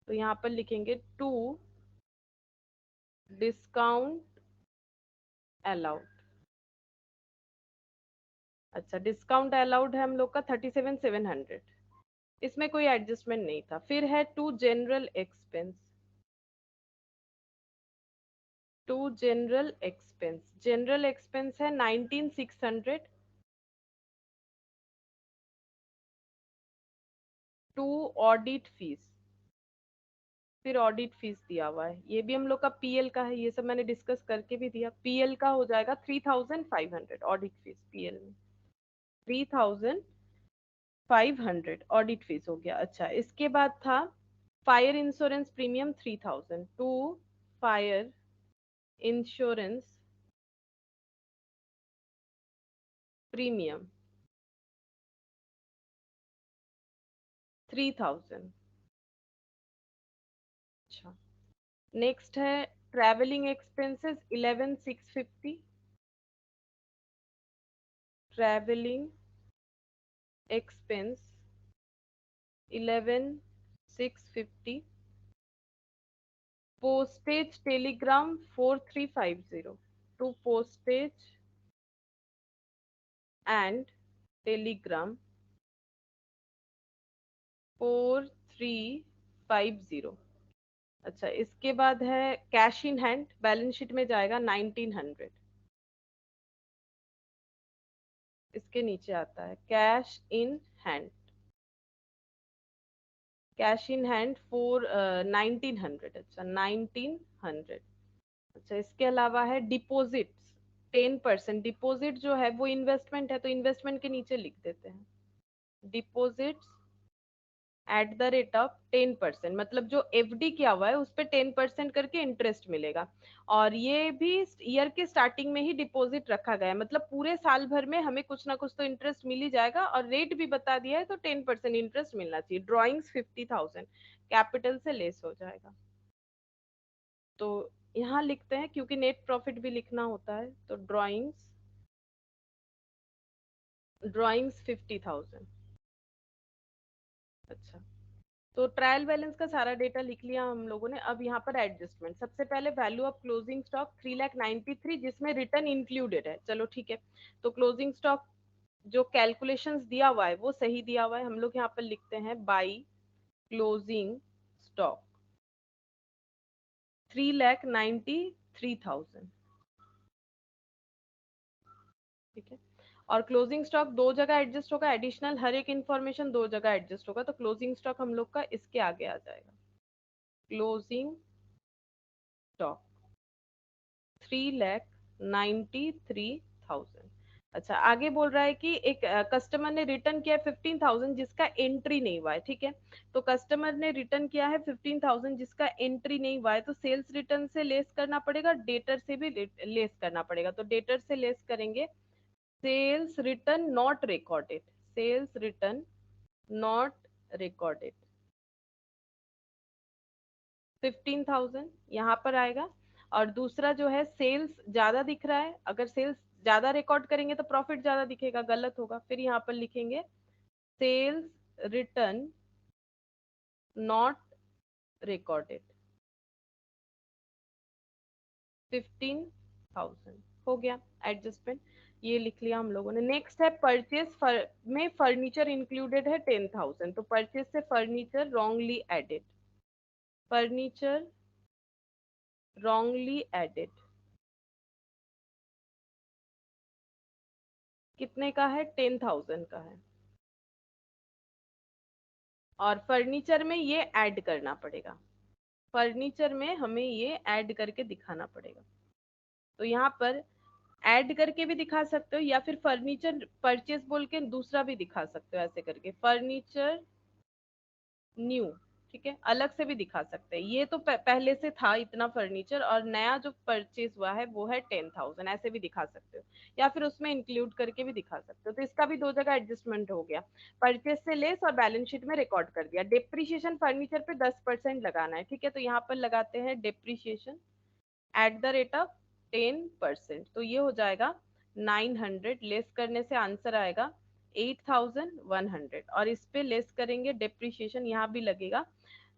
S1: तो यहाँ पर लिखेंगे टू डिस्काउंट अलाउड। अच्छा, डिस्काउंट अलाउड है हम लोग का 37,700, इसमें कोई एडजस्टमेंट नहीं था। फिर है to general expense. To general expense, general expense है 19,600। टू ऑडिट फीस, फिर ऑडिट फीस दिया हुआ है, ये भी हम लोग का पीएल का है, ये सब मैंने डिस्कस करके भी दिया। पीएल का हो जाएगा 3,500 ऑडिट फीस, पीएल में 3,500 ऑडिट फीस हो गया। अच्छा, इसके बाद था fire insurance premium 3,000। To fire insurance premium 3,000। अच्छा, नेक्स्ट है travelling expenses 11,650। Travelling expense 11,650। Postage telegram 4,350। To postage and telegram 4,350। अच्छा, इसके बाद है cash in hand, balance sheet में जाएगा 1,900। इसके नीचे आता है cash in hand, cash in hand 1,900। अच्छा, 1,900। अच्छा, इसके अलावा है डिपॉजिट्स 10%। डिपॉजिट जो है वो इन्वेस्टमेंट है, तो इन्वेस्टमेंट के नीचे लिख देते हैं deposits at the rate of 10%, मतलब जो एफडी किया हुआ है उस पर 10% करके इंटरेस्ट मिलेगा। और ये भी ईयर के स्टार्टिंग में ही डिपॉजिट रखा गया है, मतलब पूरे साल भर में हमें कुछ ना कुछ तो इंटरेस्ट मिल ही जाएगा, और रेट भी बता दिया है, तो 10% इंटरेस्ट मिलना चाहिए। ड्रॉइंग्स 50,000 कैपिटल से लेस हो जाएगा, तो यहाँ लिखते हैं क्योंकि नेट प्रॉफिट भी लिखना होता है, तो ड्रॉइंग्स 50,000। अच्छा, तो ट्रायल बैलेंस का सारा डेटा लिख लिया हम लोगों ने। अब यहाँ पर एडजस्टमेंट, सबसे पहले वैल्यू ऑफ क्लोजिंग स्टॉक 3,93,000 जिसमें रिटर्न इंक्लूडेड है, चलो ठीक है। तो क्लोजिंग स्टॉक जो कैलकुलेशंस दिया हुआ है वो सही दिया हुआ है, हम लोग यहाँ पर लिखते हैं बाई क्लोजिंग स्टॉक 3,93,000, ठीक है। और क्लोजिंग स्टॉक दो जगह एडजस्ट होगा, एडिशनल हर एक इंफॉर्मेशन दो जगह एडजस्ट होगा, तो क्लोजिंग स्टॉक हम लोग का इसके आगे आ जाएगा, क्लोजिंग स्टॉक 3,93,000। अच्छा, आगे बोल रहा है कि एक कस्टमर ने रिटर्न किया 15,000 जिसका एंट्री नहीं हुआ है, ठीक है। तो कस्टमर ने रिटर्न किया है 15,000 जिसका एंट्री नहीं हुआ है, तो सेल्स रिटर्न से लेस करना पड़ेगा, डेटर से भी लेस करना पड़ेगा। तो डेटर से लेस करेंगे sales return not recorded, sales return not recorded 15,000 यहाँ पर आएगा। और दूसरा जो है सेल्स ज्यादा दिख रहा है, अगर सेल्स ज्यादा रिकॉर्ड करेंगे तो प्रॉफिट ज्यादा दिखेगा, गलत होगा, फिर यहाँ पर लिखेंगे सेल्स रिटर्न नॉट रिकॉर्डेड। 15,000 हो गया एडजस्टमेंट, ये लिख लिया हम लोगों ने। नेक्स्ट है परचेज में फर्नीचर इंक्लूडेड है 10,000, तो परचेज से furniture wrongly added, furniture wrongly added कितने का है, 10,000 का है, और फर्नीचर में ये ऐड करना पड़ेगा, फर्नीचर में हमें ये ऐड करके दिखाना पड़ेगा। तो यहाँ पर ऐड करके भी दिखा सकते हो, या फिर फर्नीचर परचेज बोल के दूसरा भी दिखा सकते हो, ऐसे करके फर्नीचर न्यू, ठीक है, अलग से भी दिखा सकते हैं। ये तो पहले से था इतना फर्नीचर, और नया जो परचेज हुआ है वो है 10,000, ऐसे भी दिखा सकते हो, या फिर उसमें इंक्लूड करके भी दिखा सकते हो। तो इसका भी दो जगह एडजस्टमेंट हो गया, परचेज से लेस और बैलेंस शीट में रिकॉर्ड कर दिया। डिप्रिशिएशन फर्नीचर पे 10% लगाना है, ठीक है, तो यहाँ पर लगाते हैं depreciation at the rate of 10%, तो ये हो जाएगा 900, लेस करने से आंसर आएगा 8,100, और इस पे लेस करेंगे डिप्रिशिएशन, यहाँ भी लगेगा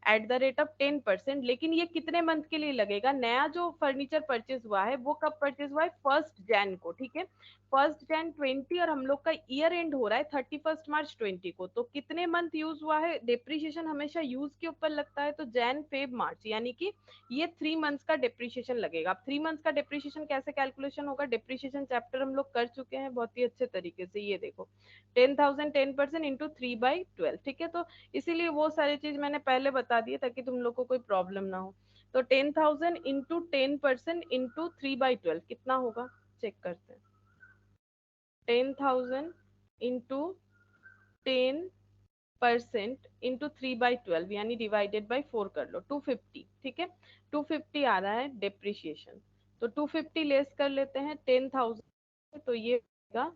S1: एट द रेट ऑफ 10%, लेकिन ये कितने मंथ के लिए लगेगा, नया जो फर्नीचर परचेज हुआ है वो कब परचेज हुआ है, 1 जैन को, ठीक है, 1 जैन 20, और हम लोग का ईयर एंड हो रहा है 31 मार्च 20 को, तो कितने मंथ यूज हुआ है, डिप्रिशिएशन हमेशा यूज के ऊपर लगता है, तो जैन फेब मार्च, यानी कि ये 3 मंथ्स का डिप्रिशिएशन लगेगा। अब 3 मंथ्स का डिप्रिशिएशन कैसे कैलकुलेशन होगा, डिप्रिशिएशन चैप्टर हम लोग कर चुके हैं बहुत ही अच्छे तरीके से, ये देखो 10,000 10% इंटू 3/12, ठीक है, तो इसीलिए वो सारी चीज मैंने पहले बता दी ताकि तुम लोग को कोई प्रॉब्लम ना हो। तो 10,000 इंटू 10% इंटू 3/12 कितना होगा, चेक करते हैं। 10,000 इंटू 10% इंटू 3/12 यानी डिवाइडेड बाई 4 कर लो, 250, ठीक है, 250 आ रहा है डिप्रिशिएशन, तो 250 लेस कर लेते हैं 10,000, तो ये होगा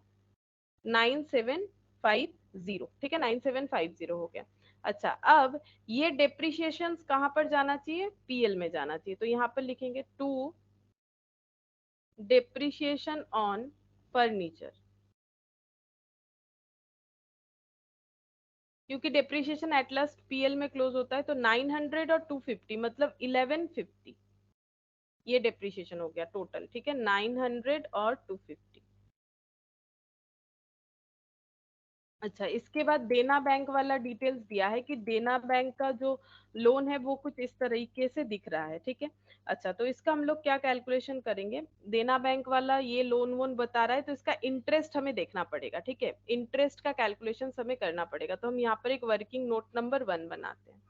S1: 9750, ठीक है, 9750 हो गया। अच्छा, अब ये डेप्रिसिएशन कहाँ पर जाना चाहिए, पीएल में जाना चाहिए, तो यहाँ पर लिखेंगे टू डेप्रिसिएशन ऑन फर्नीचर, क्योंकि डेप्रिसिएशन एट लास्ट पीएल में क्लोज होता है, तो 900 और 250 मतलब 1150, ये डेप्रिसिएशन हो गया टोटल, ठीक है, 900 और 250। अच्छा, इसके बाद देना बैंक वाला डिटेल्स दिया है कि देना बैंक का जो लोन है वो कुछ इस तरीके से दिख रहा है, ठीक है। अच्छा, तो इसका हम लोग क्या कैलकुलेशन करेंगे, देना बैंक वाला ये लोन वोन बता रहा है, तो इसका इंटरेस्ट हमें देखना पड़ेगा, ठीक है, इंटरेस्ट का कैलकुलेशन हमें करना पड़ेगा। तो हम यहाँ पर एक वर्किंग नोट नंबर 1 बनाते हैं।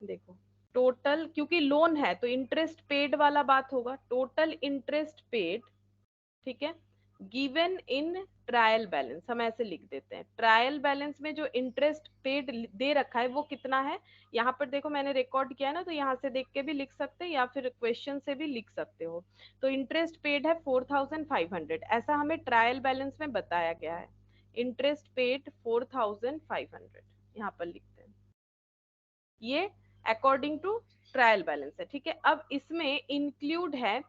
S1: देखो, टोटल, क्योंकि लोन है तो इंटरेस्ट पेड वाला बात होगा, टोटल इंटरेस्ट पेड, ठीक है, गिवन इन ट्रायल बैलेंस, हम ऐसे लिख देते हैं। ट्रायल बैलेंस में जो इंटरेस्ट पेड दे रखा है वो कितना है, यहाँ पर देखो मैंने रिकॉर्ड किया है ना, तो यहाँ से देख के भी लिख सकते हैं या फिर क्वेश्चन से भी लिख सकते हो। तो इंटरेस्ट पेड है 4,500, ऐसा हमें ट्रायल बैलेंस में बताया गया है, इंटरेस्ट पेड 4,500 यहाँ पर लिखते हैं, ये अकॉर्डिंग टू ट्रायल बैलेंस है, ठीक है। अब इसमें इंक्लूड है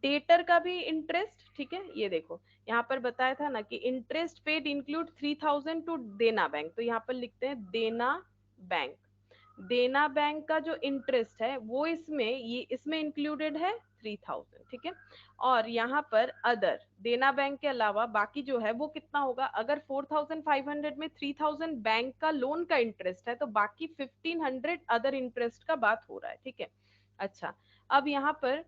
S1: डेटर का भी इंटरेस्ट, ठीक है, ये देखो यहाँ पर बताया था ना कि interest paid include 3,000 to Dena bank, तो यहाँ पर लिखते हैं देना बैंक, देना बैंक का जो इंटरेस्ट है वो इसमें, ये इसमें इंक्लूडेड है 3,000, ठीक है। और यहाँ पर अदर, देना बैंक के अलावा बाकी जो है वो कितना होगा, अगर 4,500 में 3,000 बैंक का लोन का इंटरेस्ट है तो बाकी 1,500 अदर इंटरेस्ट का बात हो रहा है, ठीक है। अच्छा, अब यहाँ पर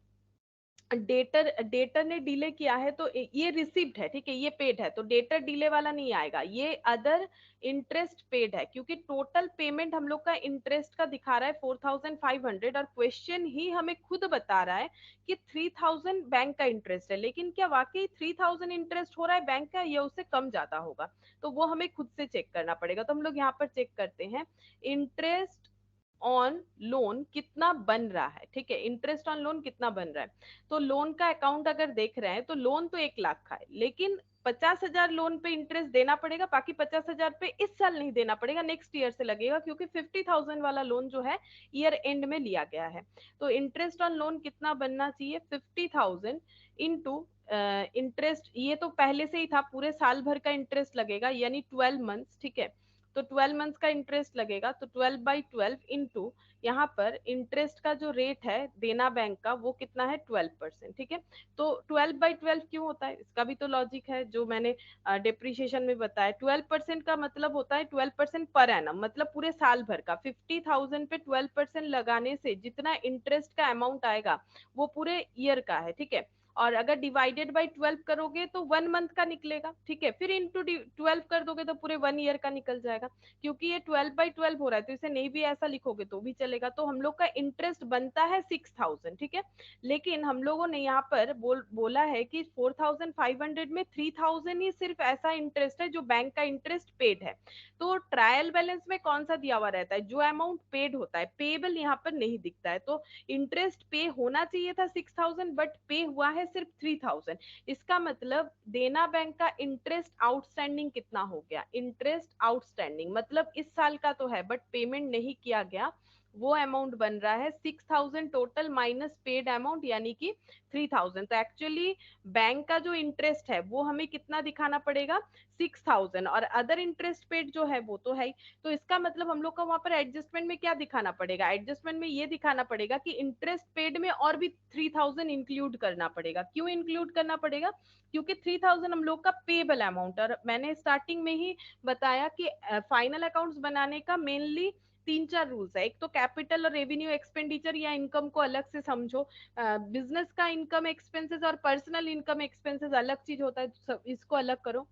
S1: डेटर, डेटर ने डिले किया है तो ये रिसिप्ट है, ठीक है, ये पेड है, तो डेटर डिले वाला नहीं आएगा, ये अदर इंटरेस्ट पेड है, क्योंकि टोटल पेमेंट हम लोग का इंटरेस्ट का दिखा रहा है 4,500, और क्वेश्चन ही हमें खुद बता रहा है कि 3,000 बैंक का इंटरेस्ट है, लेकिन क्या वाकई 3,000 इंटरेस्ट हो रहा है बैंक का, या उससे कम ज्यादा होगा, तो वो हमें खुद से चेक करना पड़ेगा। तो हम लोग यहाँ पर चेक करते हैं इंटरेस्ट ऑन लोन कितना बन रहा है, ठीक है, इंटरेस्ट ऑन लोन कितना बन रहा है। तो लोन का अकाउंट अगर देख रहे हैं तो लोन तो 1 लाख का है, लेकिन 50,000 लोन पे इंटरेस्ट देना पड़ेगा, बाकी 50,000 पे इस साल नहीं देना पड़ेगा, नेक्स्ट ईयर से लगेगा, क्योंकि 50,000 वाला लोन जो है ईयर एंड में लिया गया है। तो इंटरेस्ट ऑन लोन कितना बनना चाहिए, 50,000 इंटू इंटरेस्ट, ये तो पहले से ही था, पूरे साल भर का इंटरेस्ट लगेगा यानी 12 मंथ्स, ठीक है, तो 12 मंथ्स का इंटरेस्ट लगेगा, तो 12/12 इंटू यहाँ पर इंटरेस्ट का जो रेट है देना बैंक का वो कितना है 12%, ठीक है। तो 12/12 क्यों होता है, इसका भी तो लॉजिक है जो मैंने डिप्रिशिएशन में बताया। 12% का मतलब होता है 12% पर एनम, मतलब पूरे साल भर का। 50,000 पे 12% लगाने से जितना इंटरेस्ट का अमाउंट आएगा वो पूरे ईयर का है, ठीक है। और अगर डिवाइडेड बाई 12 करोगे तो 1 मंथ का निकलेगा, ठीक है। फिर इंटू 12 कर दोगे तो पूरे 1 ईयर का निकल जाएगा। क्योंकि ये 12/12 हो रहा है तो इसे नहीं भी ऐसा लिखोगे तो भी चलेगा। तो हम लोग का इंटरेस्ट बनता है 6,000, ठीक है। लेकिन हम लोगों ने यहाँ पर बोला है कि 4,500 में 3,000 ही सिर्फ ऐसा इंटरेस्ट है जो बैंक का इंटरेस्ट पेड है। तो ट्रायल बैलेंस में कौन सा दिया हुआ रहता है, जो अमाउंट पेड होता है, पेबल यहाँ पर नहीं दिखता है। तो इंटरेस्ट पे होना चाहिए था 6,000 बट पे हुआ है सिर्फ 3,000। इसका मतलब देना बैंक का इंटरेस्ट आउटस्टैंडिंग कितना हो गया, इंटरेस्ट आउटस्टैंडिंग मतलब इस साल का तो है बट पेमेंट नहीं किया गया, वो अमाउंट बन रहा है 6,000 टोटल माइनस पेड अमाउंट यानी कि 3,000। तो एक्चुअली बैंक का जो इंटरेस्ट है वो हमें कितना दिखाना पड़ेगा 6,000, और अदर इंटरेस्ट पेड जो है वो तो है ही। तो इसका मतलब हम लोग का वहां पर एडजस्टमेंट में क्या दिखाना पड़ेगा, एडजस्टमेंट में ये दिखाना पड़ेगा कि इंटरेस्ट पेड में और भी 3,000 इंक्लूड करना पड़ेगा। क्यों इंक्लूड करना पड़ेगा, क्योंकि 3,000 हम लोग का पेबल अमाउंट, और मैंने स्टार्टिंग में ही बताया कि फाइनल अकाउंट्स बनाने का मेनली 3-4 रूल्स है। एक तो कैपिटल और रेवेन्यू एक्सपेंडिचर या इनकम को अलग से समझो, बिजनेस का इनकम एक्सपेंसेस और पर्सनल इनकम एक्सपेंसेस अलग चीज होता है, इसको अलग करो।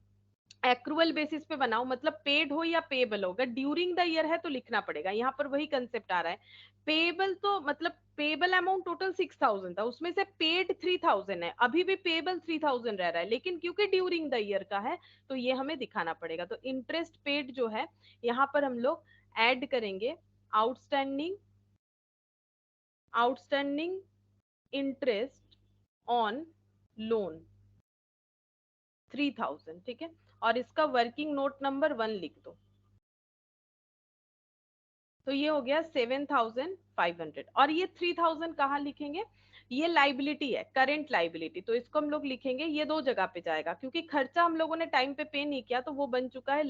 S1: एक्रूअल बेसिस पे बनाओ, मतलब पेड हो या पेबल हो, अगर ड्यूरिंग द ईयर है तो लिखना पड़ेगा। यहाँ पर वही कंसेप्ट आ रहा है। पेबल तो मतलब पेबल अमाउंट टोटल 6,000 था, उसमें से पेड 3,000 है, अभी भी पेबल 3,000 रह रहा है, लेकिन क्योंकि ड्यूरिंग द ईयर का है तो ये हमें दिखाना पड़ेगा। तो इंटरेस्ट पेड जो है यहाँ पर हम लोग ऐड करेंगे outstanding outstanding interest on loan 3,000, ठीक है। और इसका वर्किंग नोट नंबर 1 लिख दो। तो ये हो गया 7,500, और ये 3,000 कहाँ लिखेंगे, ये लाइबिलिटी है, करंट लाइबिलिटी, तो इसको हम लोग लिखेंगे, ये दो जगह पे जाएगा क्योंकि खर्चा हम लोगों ने टाइम पे पे नहीं किया तो वो बन चुका है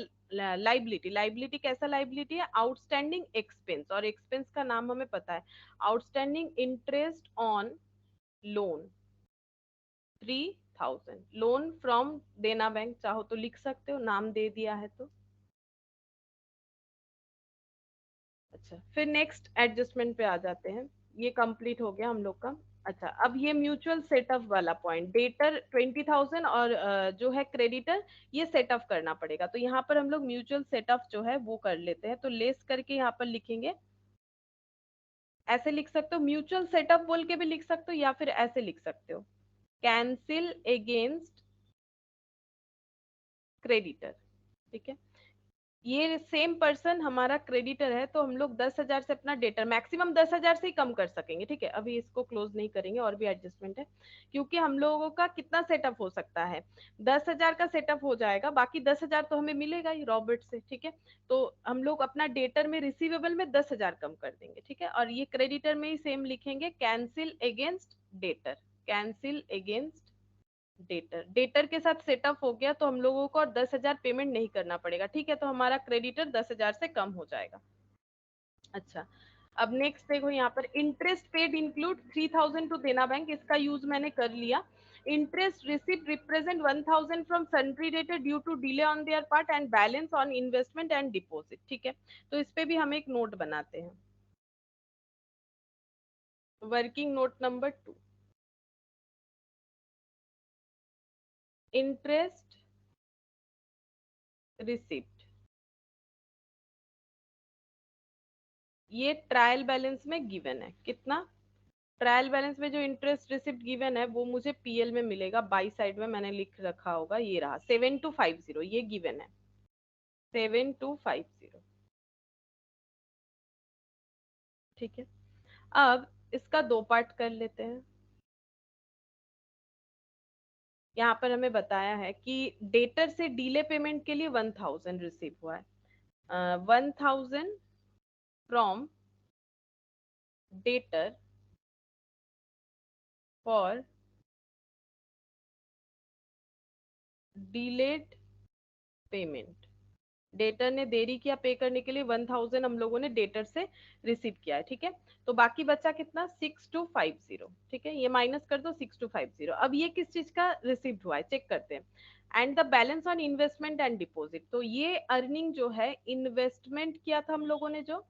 S1: लाइबिलिटी। लाइबिलिटी कैसा लाइबिलिटी है, आउटस्टैंडिंग एक्सपेंस, और एक्सपेंस का नाम हमें पता है, outstanding interest on loan 3,000, loan from Dena bank, चाहो तो लिख सकते हो, नाम दे दिया है तो। अच्छा, फिर नेक्स्ट एडजस्टमेंट पे आ जाते हैं, ये कंप्लीट हो गया हम लोग का। अच्छा, अब ये म्यूचुअल सेटअप वाला पॉइंट, डेटर 20,000 और जो है क्रेडिटर, ये सेटअप करना पड़ेगा। तो यहाँ पर हम लोग म्यूचुअल सेटअप जो है वो कर लेते हैं, तो लेस करके यहाँ पर लिखेंगे, ऐसे लिख सकते हो, म्यूचुअल सेटअप बोल के भी लिख सकते हो या फिर ऐसे लिख सकते हो, कैंसिल अगेंस्ट क्रेडिटर, ठीक है। ये सेम पर्सन हमारा क्रेडिटर है तो हम लोग 10,000 से अपना डेटर मैक्सिमम 10,000 से ही कम कर सकेंगे, ठीक है। अभी इसको क्लोज नहीं करेंगे, और भी एडजस्टमेंट है, क्योंकि हम लोगों का कितना सेटअप हो सकता है, 10,000 का सेटअप हो जाएगा, बाकी 10,000 तो हमें मिलेगा ही रॉबर्ट से, ठीक है। तो हम लोग अपना डेटर में रिसीवेबल में 10,000 कम कर देंगे, ठीक है। और ये क्रेडिटर में ही सेम लिखेंगे, cancel against debtor, cancel against debtor, debtor के साथ सेटअप हो गया तो हम लोगों को और 10,000 पेमेंट नहीं करना पड़ेगा, ठीक है। तो हमारा क्रेडिटर 10,000 से कम हो जाएगा। अच्छा, अब नेक्स्ट देखो, यहाँ पर interest paid include 3,000 to Dena bank, इसका यूज मैंने कर लिया। Interest receipt represent 1,000 from sundry debtor due to delay on their part and balance on investment and deposit, ठीक है। तो इस पे भी हम एक नोट बनाते हैं, working note number 2, interest receipt, ये ट्रायल बैलेंस में गिवन है, कितना, ट्रायल बैलेंस में जो इंटरेस्ट रिसिप्ट गिवन है वो मुझे पीएल में मिलेगा, बाई साइड में मैंने लिख रखा होगा, ये रहा 7,250, ये गिवन है 7,250, ठीक है। अब इसका दो पार्ट कर लेते हैं। यहाँ पर हमें बताया है कि डेटर से डीले पेमेंट के लिए 1,000 रिसीव हुआ है, 1,000 from debtor for delayed payment, debtor ने देरी किया पे करने के लिए, 1000 हम लोगों ने डेटर से रिसीव किया है, ठीक है। तो बाकी बचा कितना, 6250, ठीक है, ये माइनस कर दो 6250। अब ये किस चीज का रिसीव हुआ है चेक करते हैं। And the balance on investment and deposit, तो ये अर्निंग जो है इन्वेस्टमेंट किया था हम लोगों ने जो,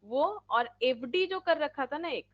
S1: वो और एफडी जो कर रखा था ना एक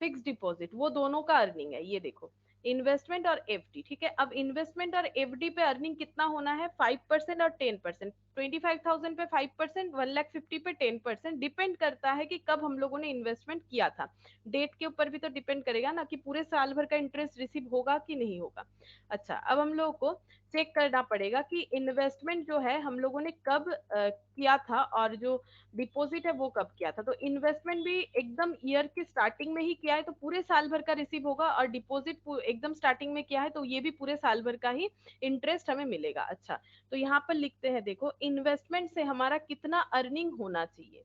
S1: फिक्स डिपॉजिट, वो दोनों का अर्निंग है, ये देखो इन्वेस्टमेंट और एफडी, ठीक है। अब इन्वेस्टमेंट और एफडी पे अर्निंग कितना होना है, 5% और 10%। 25,000 पे 5%, 1,50,000 पे 10%, डिपेंड करता है कि कब हम लोगों ने इन्वेस्टमेंट किया था। डेट के ऊपर भी तो डिपेंड करेगा ना कि पूरे साल भर का इंटरेस्ट रिसीव होगा कि नहीं होगा। अच्छा, अब हम लोगों को चेक करना पड़ेगा कि इन्वेस्टमेंट जो है हम लोगों ने कब किया था और जो डिपॉजिट है वो कब किया था। तो इन्वेस्टमेंट भी एकदम ईयर के स्टार्टिंग में ही किया है तो पूरे साल भर का रिसीव होगा, और डिपॉजिट एकदम स्टार्टिंग में किया है तो ये भी पूरे साल भर का ही इंटरेस्ट हमें मिलेगा। अच्छा, तो यहाँ पर लिखते हैं, देखो इन्वेस्टमेंट से हमारा कितना अर्निंग होना चाहिए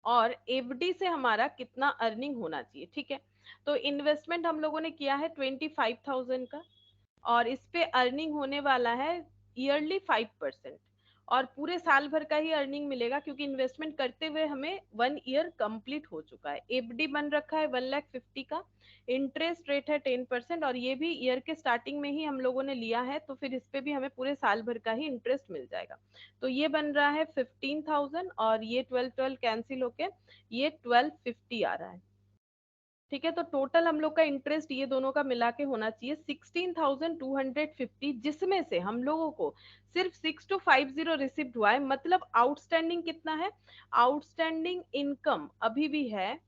S1: और एफडी से हमारा कितना अर्निंग होना चाहिए, ठीक है। तो इन्वेस्टमेंट हम लोगों ने किया है 25,000 का, और इस पे अर्निंग होने वाला है ईयरली 5%, और पूरे साल भर का ही अर्निंग मिलेगा क्योंकि इन्वेस्टमेंट करते हुए हमें 1 ईयर कंप्लीट हो चुका है। एफडी बन रखा है 1,50,000 का, इंटरेस्ट रेट है 10%, और ये भी ईयर के स्टार्टिंग में ही हम लोगों ने लिया है तो फिर इस पे भी हमें पूरे साल भर का ही इंटरेस्ट मिल जाएगा। तो ये बन रहा है 15,000, और ये 12 कैंसिल होके ये 1250 आ रहा है, ठीक है। तो टोटल हम लोग का इंटरेस्ट ये दोनों का मिला के होना चाहिए 16,250, जिसमें से हम लोगों को सिर्फ 6250 रिसिप्ट हुआ है। मतलब आउटस्टैंडिंग कितना है, आउटस्टैंडिंग इनकम अभी भी है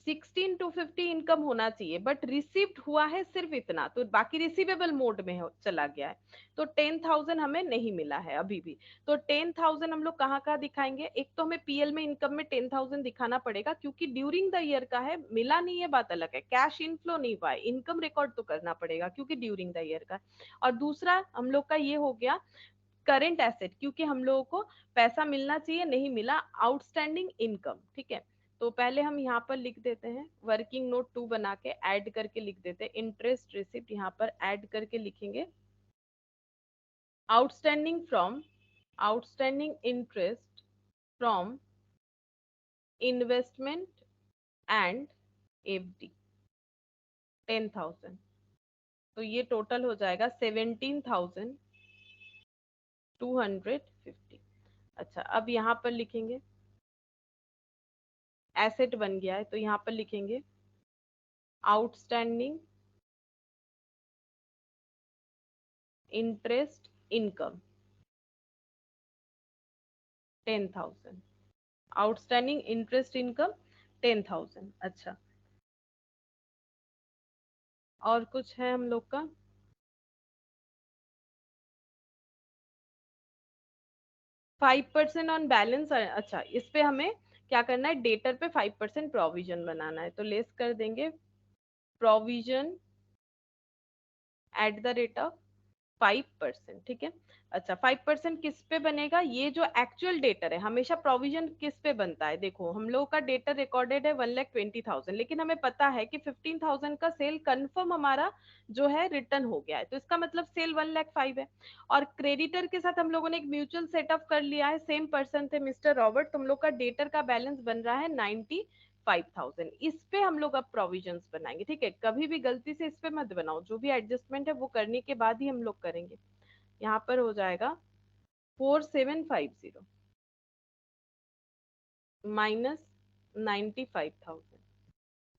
S1: 16,250 इनकम होना चाहिए, बट रिसीव्ड हुआ है सिर्फ इतना, तो बाकी रिसीवेबल मोड में चला गया है। तो 10,000 हमें नहीं मिला है अभी भी। तो 10,000 हम लोग कहाँ कहाँ दिखाएंगे, एक तो हमें पीएल में इनकम में 10,000 दिखाना पड़ेगा क्योंकि ड्यूरिंग द ईयर का है, मिला नहीं है बात अलग है, कैश इनफ्लो नहीं हुआ है, इनकम रिकॉर्ड तो करना पड़ेगा क्योंकि ड्यूरिंग द ईयर का। और दूसरा हम लोग का ये हो गया करंट एसेट, क्योंकि हम लोगों को पैसा मिलना चाहिए, नहीं मिला, आउटस्टैंडिंग इनकम, ठीक है। तो पहले हम यहाँ पर लिख देते हैं वर्किंग नोट 2 बना के ऐड करके लिख देते हैं, इंटरेस्ट रिसिप्ट यहाँ पर ऐड करके लिखेंगे, outstanding interest from investment and FD 10,000। तो ये टोटल हो जाएगा 17,250। अच्छा, अब यहाँ पर लिखेंगे एसेट बन गया है तो यहाँ पर लिखेंगे outstanding interest income 10,000, outstanding interest income 10,000। अच्छा, और कुछ है हम लोग का, 5% ऑन बैलेंस। अच्छा, इस पे हमें क्या करना है, डेटर पे 5% प्रोविजन बनाना है, तो लेस कर देंगे provision at the rate of 5%, ठीक है। अच्छा, 5% किस पे बनेगा, ये जो एक्चुअल डेटर है, हमेशा प्रोविजन किस पे बनता है, देखो हम लोगों का डेटर रिकॉर्डेड है 1,20,000, लेकिन हमें पता है कि 15,000 का सेल कंफर्म हमारा जो है रिटर्न हो गया है, तो इसका मतलब सेल 1,05,000 है। और क्रेडिटर के साथ हम लोगों ने एक म्यूचुअल सेटअप कर लिया है, सेम पर्सन थे मिस्टर रॉबर्ट, तुम लोग का डेटर का बैलेंस बन रहा है 95,000। इस पे हम लोग अब प्रोविजंस बनाएंगे, ठीक है। कभी भी गलती से इस पे मत बनाओ, जो भी एडजस्टमेंट है वो करने के बाद ही हम लोग करेंगे। यहाँ पर हो जाएगा 4750 माइनस 95,000।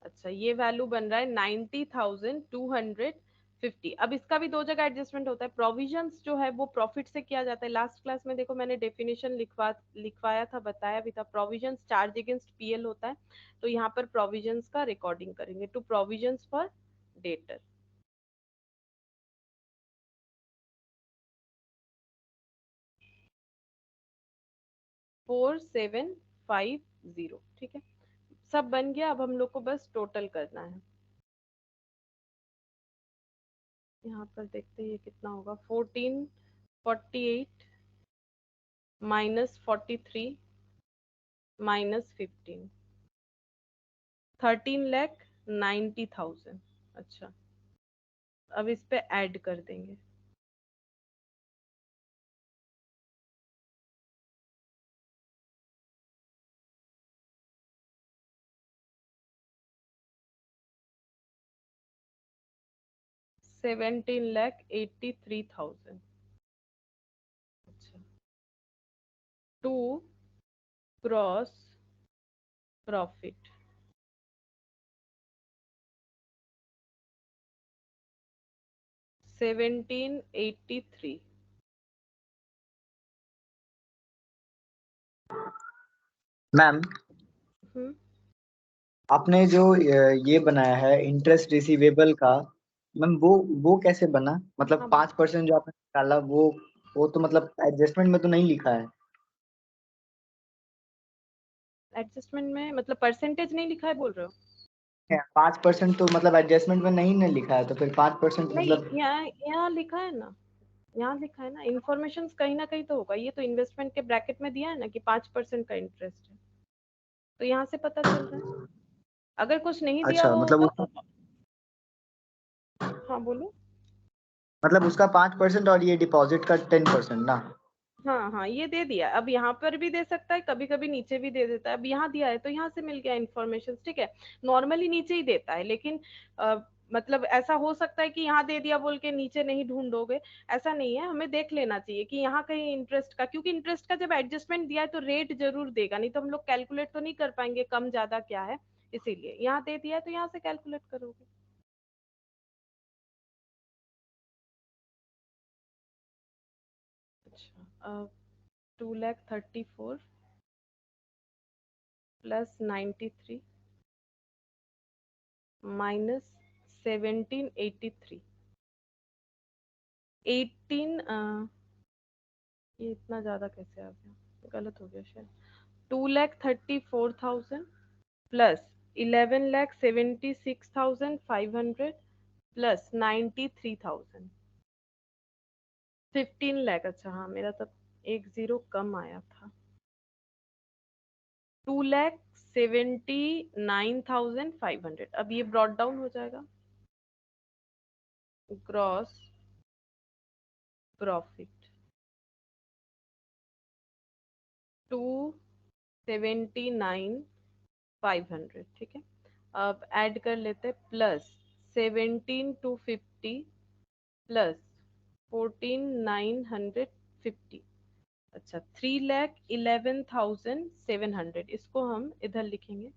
S1: अच्छा, ये वैल्यू बन रहा है 90,250। अब इसका भी दो जगह एडजस्टमेंट होता है, प्रोविजंस जो है वो प्रॉफिट से किया जाता है। लास्ट क्लास में देखो मैंने डेफिनेशन लिखवाया था, बताया भी था, प्रोविजंस चार्ज अगेंस्ट पीएल होता है। तो यहाँ पर प्रोविजंस का रिकॉर्डिंग करेंगे, टू प्रोविजंस फॉर डेटर। 4750, ठीक है। सब बन गया, अब हम लोग को बस टोटल करना है। यहाँ पर देखते हैं ये कितना होगा, 1448 माइनस 43 माइनस 15, 13,90,000। अच्छा, अब इस पे ऐड कर देंगे 17,83,000। अच्छा, टू ग्रॉस प्रॉफिट, $1783।
S4: मैम
S1: हम्म,
S4: आपने जो ये बनाया है इंटरेस्ट रिसीवेबल का, मैम वो कैसे बना? मतलब
S1: हाँ
S4: 5% जो आपने निकाला वो तो मतलब एडजस्टमेंट में तो नहीं लिखा है।
S1: एडजस्टमेंट में मतलब परसेंटेज नहीं लिखा है बोल रहे हो?
S4: 5% तो मतलब एडजस्टमेंट में नहीं ना लिखा है, तो फिर 5%
S1: नहीं,
S4: मतलब।
S1: यहाँ यहाँ लिखा है ना, यहाँ लिखा है ना, इन्फॉर्मेशन कहीं ना कहीं तो होगा। ये तो इन्वेस्टमेंट के ब्रैकेट में दिया है ना कि 5% का इंटरेस्ट है, तो यहाँ से पता चल रहा है। अगर कुछ नहीं दिया
S4: अच्छा
S1: हुआ
S4: मतलब
S1: होगा तो हाँ बोलो।
S4: मतलब उसका 5% और ये डिपॉजिट का 10% ना।
S1: हाँ हाँ, ये दे दिया। अब यहाँ पर भी दे सकता है, कभी कभी नीचे भी दे देता है। अब यहाँ दिया है तो यहाँ से मिल गया इन्फॉर्मेशन, ठीक है। नॉर्मली नीचे ही देता है, लेकिन मतलब ऐसा हो सकता है कि यहाँ दे दिया बोल के नीचे नहीं ढूंढोगे, ऐसा नहीं है। हमें देख लेना चाहिए कि यहाँ कहीं इंटरेस्ट का, क्योंकि इंटरेस्ट का जब एडजस्टमेंट दिया है तो रेट जरूर देगा, नहीं तो हम लोग कैलकुलेट तो नहीं कर पाएंगे कम ज्यादा क्या है। इसीलिए यहाँ दे दिया है तो यहाँ से कैलकुलेट करोगे। अच्छा, 2,34,000 प्लस 93 माइनस 1783, 18 ये इतना ज्यादा कैसे आ गया, गलत हो गया शायद। 2,34,000 प्लस 11,76,500 प्लस 93,000, 15 लाख। अच्छा हाँ, मेरा तब एक जीरो कम आया था। 2,79,500। अब ये ब्रॉड डाउन हो जाएगा, ग्रॉस प्रॉफिट 279,500, ठीक है। अब ऐड कर लेते हैं, प्लस 17,250 प्लस 14,950। अच्छा, 3,11,700। इसको हम इधर लिखेंगे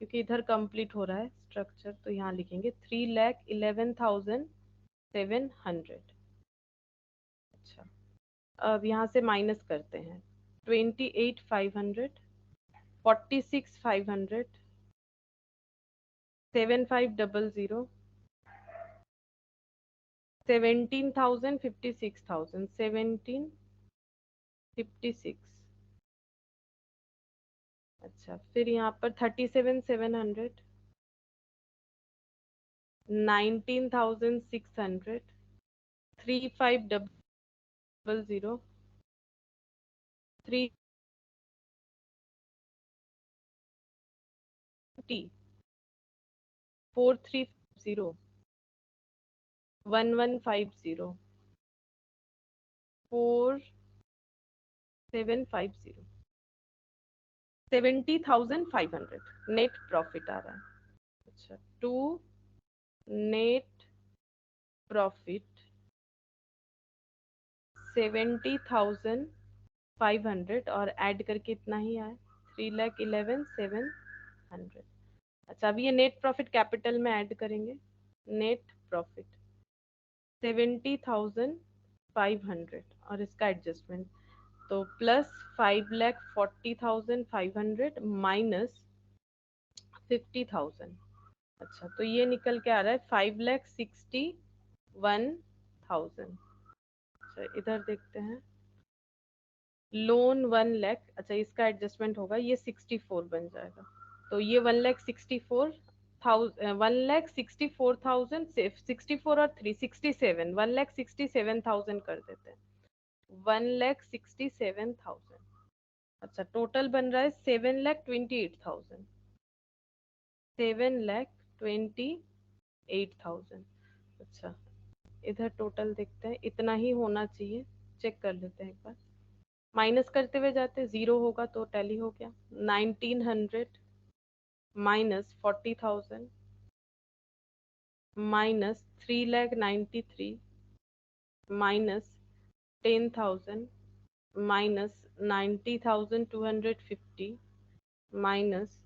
S1: क्योंकि इधर कंप्लीट हो रहा है स्ट्रक्चर, तो यहाँ लिखेंगे 3,11,700। अच्छा, अब यहाँ से माइनस करते हैं। 28,500, 46,500, 7,500, 17,000, 56,000, 1756। अच्छा, फिर यहाँ पर 37,700, 19,600, 3,500, 3, 4,350, 1,150, 4,750, 70,500 नेट प्रॉफिट आ रहा है। अच्छा, टू नेट प्रॉफिट 70,500 और ऐड करके इतना ही आया, 3,11,700। अच्छा, अभी ये नेट प्रॉफिट कैपिटल में ऐड करेंगे। नेट प्रॉफिट 70,500 और इसका एडजस्टमेंट, तो प्लस 5,40,500 माइनस 50,000। अच्छा, तो ये निकल के आ रहा है 5,61,000। अच्छा, इधर देखते हैं, लोन 1 लाख। अच्छा, इसका एडजस्टमेंट होगा, ये 64 बन जाएगा। तो ये 1,64,000, 1,64,000, 64 और 3,67, 1,67,000 कर देते हैं। 1,67,000। अच्छा, टोटल बन रहा है 7,28,000, 7,28,000। अच्छा, इधर टोटल देखते हैं, इतना ही होना चाहिए। चेक कर लेते हैं एक बार, माइनस करते हुए जाते, जीरो होगा तो टैली हो गया। 1,900 minus 40,000 minus 3,93,000 minus 10,000 minus 90,250 minus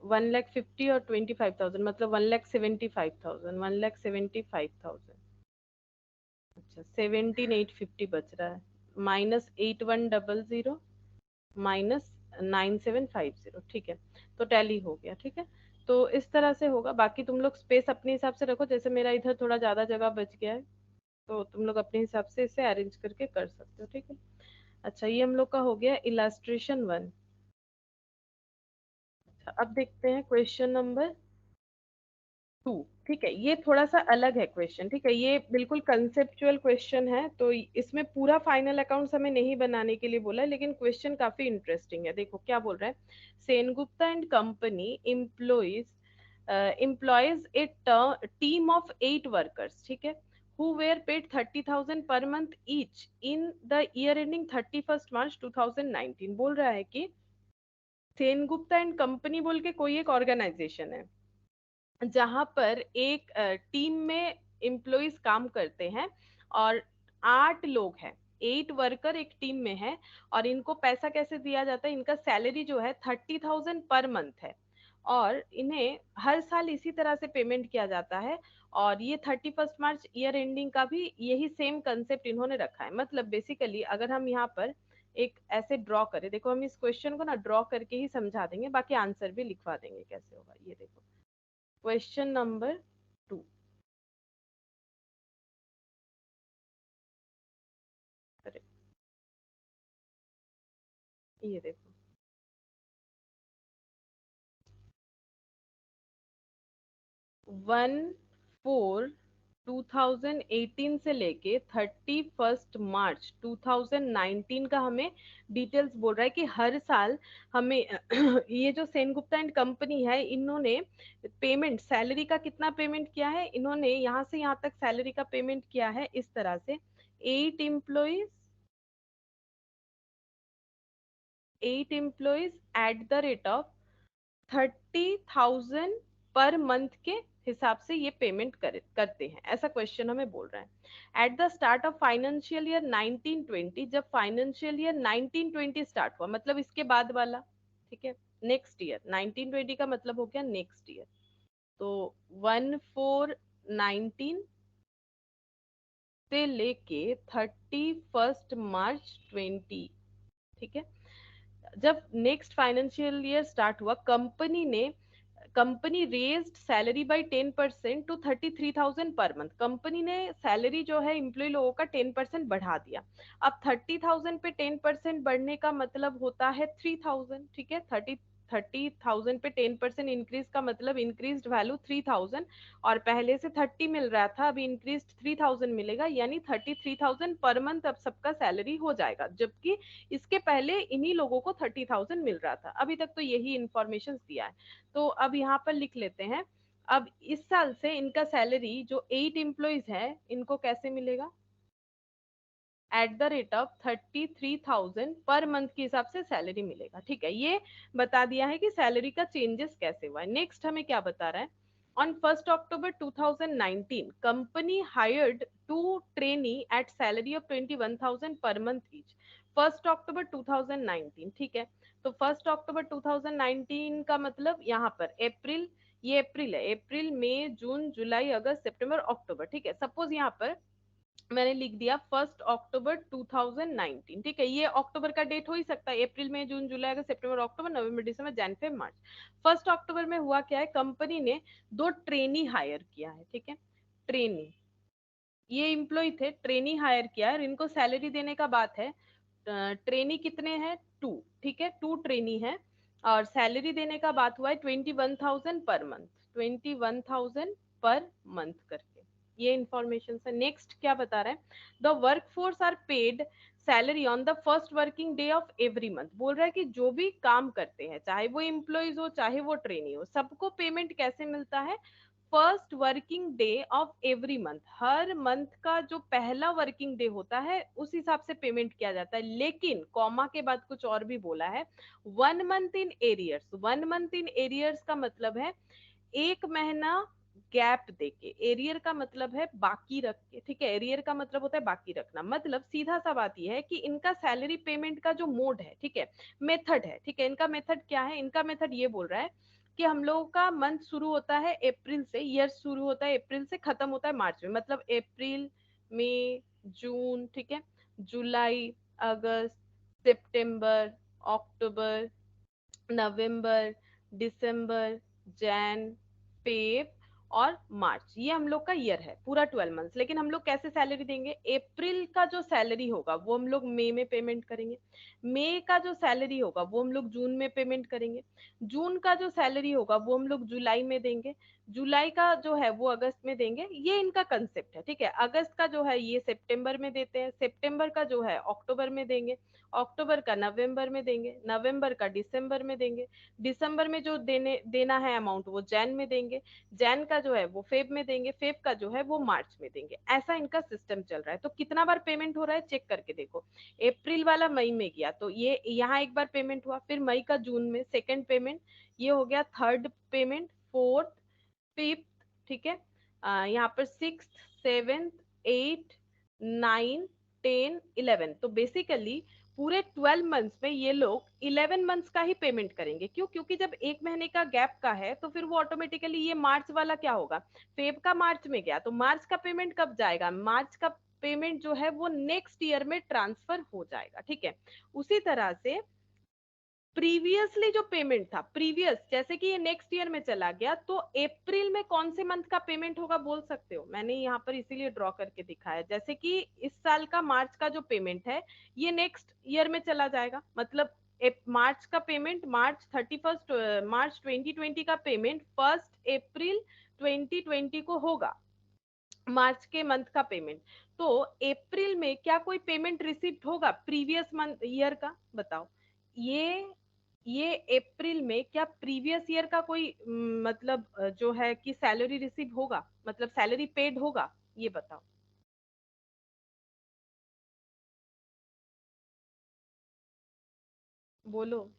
S1: 1,50,000 और 25,000 मतलब 1,75,000 1,75,000। अच्छा 17,850 बच रहा है, माइनस 8,100 माइनस 9,750। ठीक है, तो टैली हो गया। ठीक है, तो इस तरह से होगा। बाकी तुम लोग स्पेस अपने हिसाब से रखो, जैसे मेरा इधर थोड़ा ज्यादा जगह बच गया है तो तुम लोग अपने हिसाब से इसे अरेंज करके कर सकते हो। ठीक है, अच्छा ये हम लोग का हो गया इलास्ट्रेशन 1। अब देखते हैं क्वेश्चन नंबर 2। ठीक है, ये थोड़ा सा अलग है क्वेश्चन। ठीक है, ये बिल्कुल कंसेप्चुअल क्वेश्चन है, तो इसमें पूरा फाइनल अकाउंट्स हमें नहीं बनाने के लिए बोला है, लेकिन क्वेश्चन काफी इंटरेस्टिंग है। देखो क्या बोल रहा है, Sengupta and company employs a team of 8 workers, ठीक है, who were paid 30,000 per month each in the year ending 31st March 2019। बोल रहा है कि सेनगुप्ता एंड कंपनी बोल के कोई एक ऑर्गेनाइजेशन है जहां पर एक टीम में एम्प्लॉइज काम करते हैं और 8 लोग हैं, 8 वर्कर एक टीम में है, और इनको पैसा कैसे दिया जाता है, इनका सैलरी जो है 30,000 पर मंथ है और इन्हें हर साल इसी तरह से पेमेंट किया जाता है। और ये 31 मार्च ईयर एंडिंग का भी यही सेम कंसेप्ट इन्होंने रखा है। मतलब बेसिकली अगर हम यहाँ पर एक ऐसे ड्रॉ करें, देखो हम इस क्वेश्चन को ना ड्रॉ करके ही समझा देंगे, बाकी आंसर भी लिखवा देंगे कैसे होगा। ये देखो क्वेश्चन नंबर 2, अरे ये देखो 1/4/2018 से लेके 31 मार्च 2019 का हमें डिटेल्स बोल रहा है कि हर साल हमें ये जो सेनगुप्ता एंड कंपनी है इन्होंने पेमेंट सैलरी का कितना पेमेंट किया है, इन्होंने यहाँ से यहाँ तक सैलरी का पेमेंट किया है इस तरह से 8 employees at the rate of 30,000 per month के हिसाब से ये पेमेंट करते हैं, ऐसा क्वेश्चन हमें बोल रहा है। At the start of financial year 1920, जब फाइनेंशियल ईयर 1920 स्टार्ट हुआ, मतलब इसके बाद वाला, ठीक है, नेक्स्ट ईयर 1920 का मतलब हो गया नेक्स्ट ईयर, तो 1/4/19 से लेके 31 मार्च 20, ठीक है, जब नेक्स्ट फाइनेंशियल ईयर स्टार्ट हुआ company raised salary by 10% to 33,000 per month. Company ने सैलरी जो है एम्प्लॉय लोगों का 10% बढ़ा दिया। अब 30,000 पे 10% बढ़ने का मतलब होता है 3,000। ठीक है, 30,000 पे 10% इंक्रीज का मतलब इंक्रीज वैल्यू 3,000, और पहले से 30 मिल रहा था, अभी इंक्रीज 3,000 मिलेगा, यानी 33,000 पर मंथ अब सबका सैलरी हो जाएगा, जबकि इसके पहले इन्हीं लोगों को 30,000 मिल रहा था। अभी तक तो यही इंफॉर्मेशन दिया है, तो अब यहाँ पर लिख लेते हैं। अब इस साल से इनका सैलरी जो 8 एम्प्लॉइज है इनको कैसे मिलेगा, at the rate of 33,000 per month के हिसाब से सैलरी मिलेगा। ठीक है, ये बता दिया है कि सैलरी का चेंजेस कैसे हुआ है। नेक्स्ट हमें क्या बता रहा है, on 1 October 2019 company hired 2 trainee at salary of 21,000 per month each. 1 October 2019, ठीक है, तो 1 अक्टूबर 2019 का मतलब यहाँ पर अप्रैल, ये अप्रैल है, अप्रैल मई जून जुलाई अगस्त सितंबर अक्टूबर। ठीक है, सपोज यहाँ पर मैंने लिख दिया 1 अक्टूबर 2019, ठीक है, ये अक्टूबर का डेट हो ही सकता है, अप्रैल में जून जुलाई अगस्त सितंबर अक्टूबर नवंबर दिसंबर जनवरी फरवरी मार्च। 1 अक्टूबर में हुआ क्या है, कंपनी ने 2 ट्रेनी हायर किया है। ठीक है, ट्रेनी, ये एम्प्लॉय थे, ट्रेनी हायर किया है और इनको सैलरी देने का बात है। ट्रेनी कितने हैं, 2, ठीक है, 2 ट्रेनी है और सैलरी देने का बात हुआ है 21,000 पर मंथ, 21,000 पर मंथ करके, ये इंफॉर्मेशन है। नेक्स्ट क्या बता रहा है, the work force are paid salary on the first working day of every month. बोल रहा है कि जो भी काम करते हैं, चाहे वो एम्प्लॉयज हो चाहे वो ट्रेनी हो, सबको पेमेंट कैसे मिलता है, first working day of every month, her month का जो पहला वर्किंग डे होता है उस हिसाब से पेमेंट किया जाता है। लेकिन कॉमा के बाद कुछ और भी बोला है, 1 month in arrears. 1 month in arrears का मतलब है एक महीना गैप देके, एरियर का मतलब है बाकी रख के, ठीक है, एरियर का मतलब होता है बाकी रखना, मतलब सीधा सा बात यह है कि इनका सैलरी पेमेंट का जो मोड है, ठीक है, मेथड है, ठीक है, इनका मेथड क्या है, इनका मेथड ये बोल रहा है कि हम लोगों का मंथ शुरू होता है अप्रैल से, ईयर शुरू होता है अप्रैल से, खत्म होता है मार्च में, मतलब अप्रैल, मई, जून, ठीक है, जुलाई, अगस्त, सितंबर, अक्टूबर, नवंबर, दिसंबर, जैन, फेब और मार्च, ये हम लोग का ईयर है पूरा 12 मंथ्स। लेकिन हम लोग कैसे सैलरी देंगे, अप्रैल का जो सैलरी होगा वो हम लोग मई में पेमेंट करेंगे, मई का जो सैलरी होगा वो हम लोग जून में पेमेंट करेंगे, जून का जो सैलरी होगा वो हम लोग जुलाई में देंगे, जुलाई का जो है वो अगस्त में देंगे। ये इनका कंसेप्ट है, ठीक है। अगस्त का जो है ये सितंबर में देते हैं, सितंबर का जो है अक्टूबर में देंगे, अक्टूबर का नवंबर में देंगे, नवंबर का दिसंबर में देंगे, दिसंबर में जो देना है अमाउंट वो जैन में देंगे, जैन का जो है वो फेब में देंगे, फेब का जो है वो मार्च में देंगे। ऐसा इनका सिस्टम चल रहा है। तो कितना बार पेमेंट हो रहा है चेक करके देखो, अप्रैल वाला मई में गया तो ये यहाँ एक बार पेमेंट हुआ, फिर मई का जून में सेकेंड पेमेंट, ये हो गया थर्ड पेमेंट, फोर्थ, फिफ्थ, ठीक है, यहाँ पर सिक्स, सेवेंथ, एट, नाइन, 10, 11। तो बेसिकली पूरे 12 मंथ्स में ये लोग 11 मंथ्स का ही पेमेंट करेंगे। क्यों? क्योंकि जब एक महीने का गैप का है तो फिर वो ऑटोमेटिकली ये मार्च वाला क्या होगा, फेब का मार्च में गया तो मार्च का पेमेंट कब जाएगा, मार्च का पेमेंट जो है वो नेक्स्ट ईयर में ट्रांसफर हो जाएगा, ठीक है। उसी तरह से प्रीवियसली जो पेमेंट था, प्रीवियस जैसे कि ये नेक्स्ट ईयर में चला गया तो अप्रैल में कौन से मंथ का पेमेंट होगा बोल सकते हो, मैंने यहाँ पर इसीलिए ड्रॉ करके दिखाया, जैसे कि इस साल का मार्च का जो पेमेंट है ये नेक्स्ट ईयर में चला जाएगा, मतलब मार्च का पेमेंट, मार्च 31 मार्च 2020 का पेमेंट 1 अप्रैल 2020 को होगा, मार्च के मंथ का पेमेंट। तो अप्रैल में क्या कोई पेमेंट रिसीव्ड होगा प्रीवियस मंथ ईयर का, बताओ। ये अप्रैल में क्या प्रीवियस ईयर का कोई मतलब जो है कि सैलरी रिसीव होगा, मतलब सैलरी पेड होगा, ये बताओ। बोलो।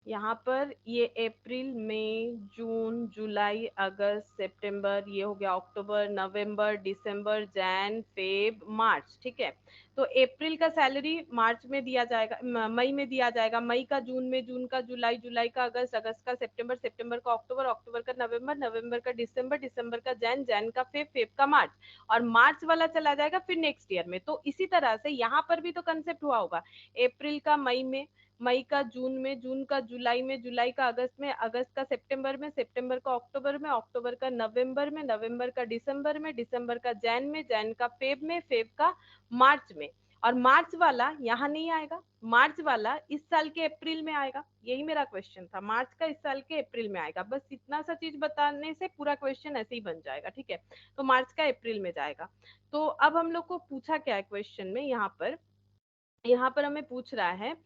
S1: यहाँ पर ये अप्रैल, मई, जून, जुलाई, अगस्त, सितंबर, ये हो गया अक्टूबर, नवंबर, दिसंबर, जैन, फेब, मार्च, ठीक है। तो अप्रैल का सैलरी मार्च में दिया जाएगा, मई में दिया जाएगा, मई का जून में, जून का जुलाई, जुलाई का अगस्त, अगस्त का सितंबर, सितंबर का अक्टूबर, अक्टूबर का नवंबर, नवंबर का दिसंबर, दिसंबर का जैन, जैन का फेब, फेब का मार्च, और मार्च वाला चला जाएगा फिर नेक्स्ट ईयर में। तो इसी तरह से यहाँ पर भी तो कंसेप्ट हुआ होगा, अप्रैल का मई में, मई का जून में, जून का जुलाई में, जुलाई का अगस्त में, अगस्त का सितंबर में, सितंबर का अक्टूबर में, अक्टूबर का नवंबर में, नवंबर का दिसंबर में, दिसंबर का जैन में, जैन का फेब में, फेब का मार्च में। और मार्च वाला यहाँ नहीं आएगा, मार्च वाला इस साल के अप्रैल में आएगा। यही मेरा क्वेश्चन था, मार्च का इस साल के अप्रैल में आएगा। बस इतना सा चीज बताने से पूरा क्वेश्चन ऐसे ही बन जाएगा, ठीक है। तो मार्च का अप्रैल में जाएगा। तो अब हम लोग को पूछा क्या है क्वेश्चन में, यहाँ पर हमें पूछ रहा है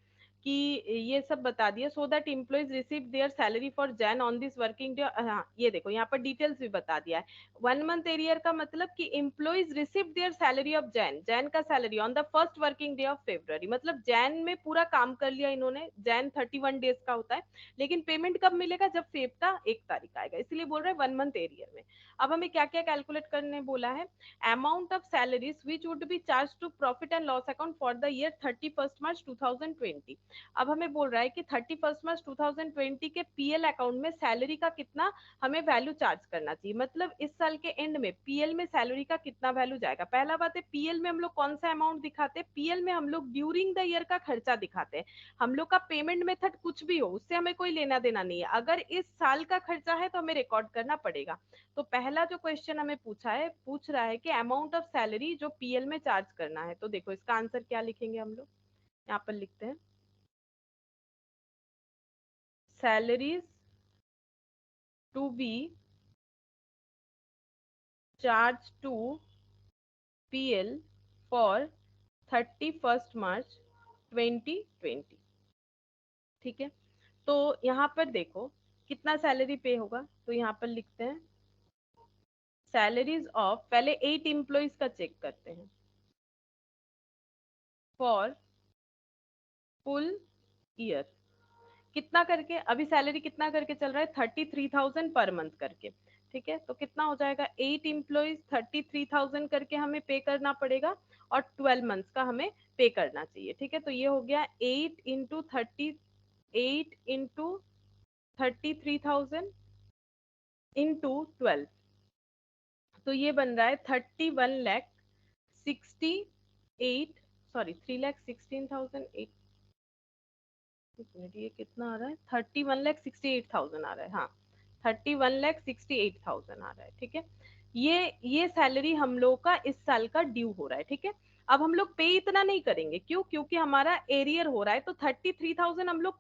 S1: कि ये सब बता दिया, so that employees receive their salary for Jain on this working day. हाँ ये देखो यहाँ पर डिटेल्स भी बता दिया है। 1 मंथ एरियर का मतलब कि employees receive their salary of Jan, Jan का salary on the first working day of February, मतलब जैन में पूरा काम कर लिया इन्होंने, जैन 31 डेज का होता है, लेकिन पेमेंट कब मिलेगा, जब फेब का 1 तारीख आएगा, इसलिए बोल रहे हैं 1 मंथ एरियर में। अब हमें क्या क्या कैलकुलेट करने बोला है, amount of salaries which would be charged to profit and loss account for the year 31st March 2020। अब हमें बोल रहा है कि 31st March 2020 के पीएल अकाउंट में सैलरी का कितना हमें वैल्यू चार्ज करना चाहिए, मतलब इस साल के एंड में पीएल में सैलरी का कितना वैल्यू जाएगा। पहला बात है, पीएल में हम लोग कौन सा अमाउंट दिखाते हैं, पीएल में हम लोग ड्यूरिंग द ईयर का खर्चा दिखाते हैं। हम लोग का पेमेंट मेथड कुछ भी हो उससे हमें कोई लेना देना नहीं है, अगर इस साल का खर्चा है तो हमें रिकॉर्ड करना पड़ेगा। तो पहला जो क्वेश्चन हमें पूछ रहा है कि अमाउंट ऑफ सैलरी जो पीएल में चार्ज करना है, तो देखो इसका आंसर क्या लिखेंगे हम लोग, यहाँ पर लिखते हैं salaries to be charge to PL for 31st March 2020, ठीक है। तो यहाँ पर देखो कितना सैलरी पे होगा, तो यहाँ पर लिखते हैं सैलरीज ऑफ, पहले 8 एम्प्लॉइज का चेक करते हैं, फॉर फुल ईयर कितना करके, अभी सैलरी कितना करके चल रहा है, 33,000 पर मंथ करके, ठीक है। तो कितना हो जाएगा, 8 एम्प्लॉइज 33,000 करके हमें पे करना पड़ेगा और 12 मंथ्स का हमें पे करना चाहिए, ठीक है। तो ये हो गया 8 इंटू 33,000 इंटू 12, तो ये बन रहा है 31,68, सॉरी 3,16,008, ये कितना आ रहा है, 31,68,000 आ रहा है, हाँ 31,68,000 आ रहा है, ठीक है। ये सैलरी हम लोग का इस साल का ड्यू हो रहा है, ठीक है। अब हम लोग पे इतना नहीं करेंगे, क्यों, क्योंकि हमारा एरियर हो रहा है, तो 33,000 हम लोग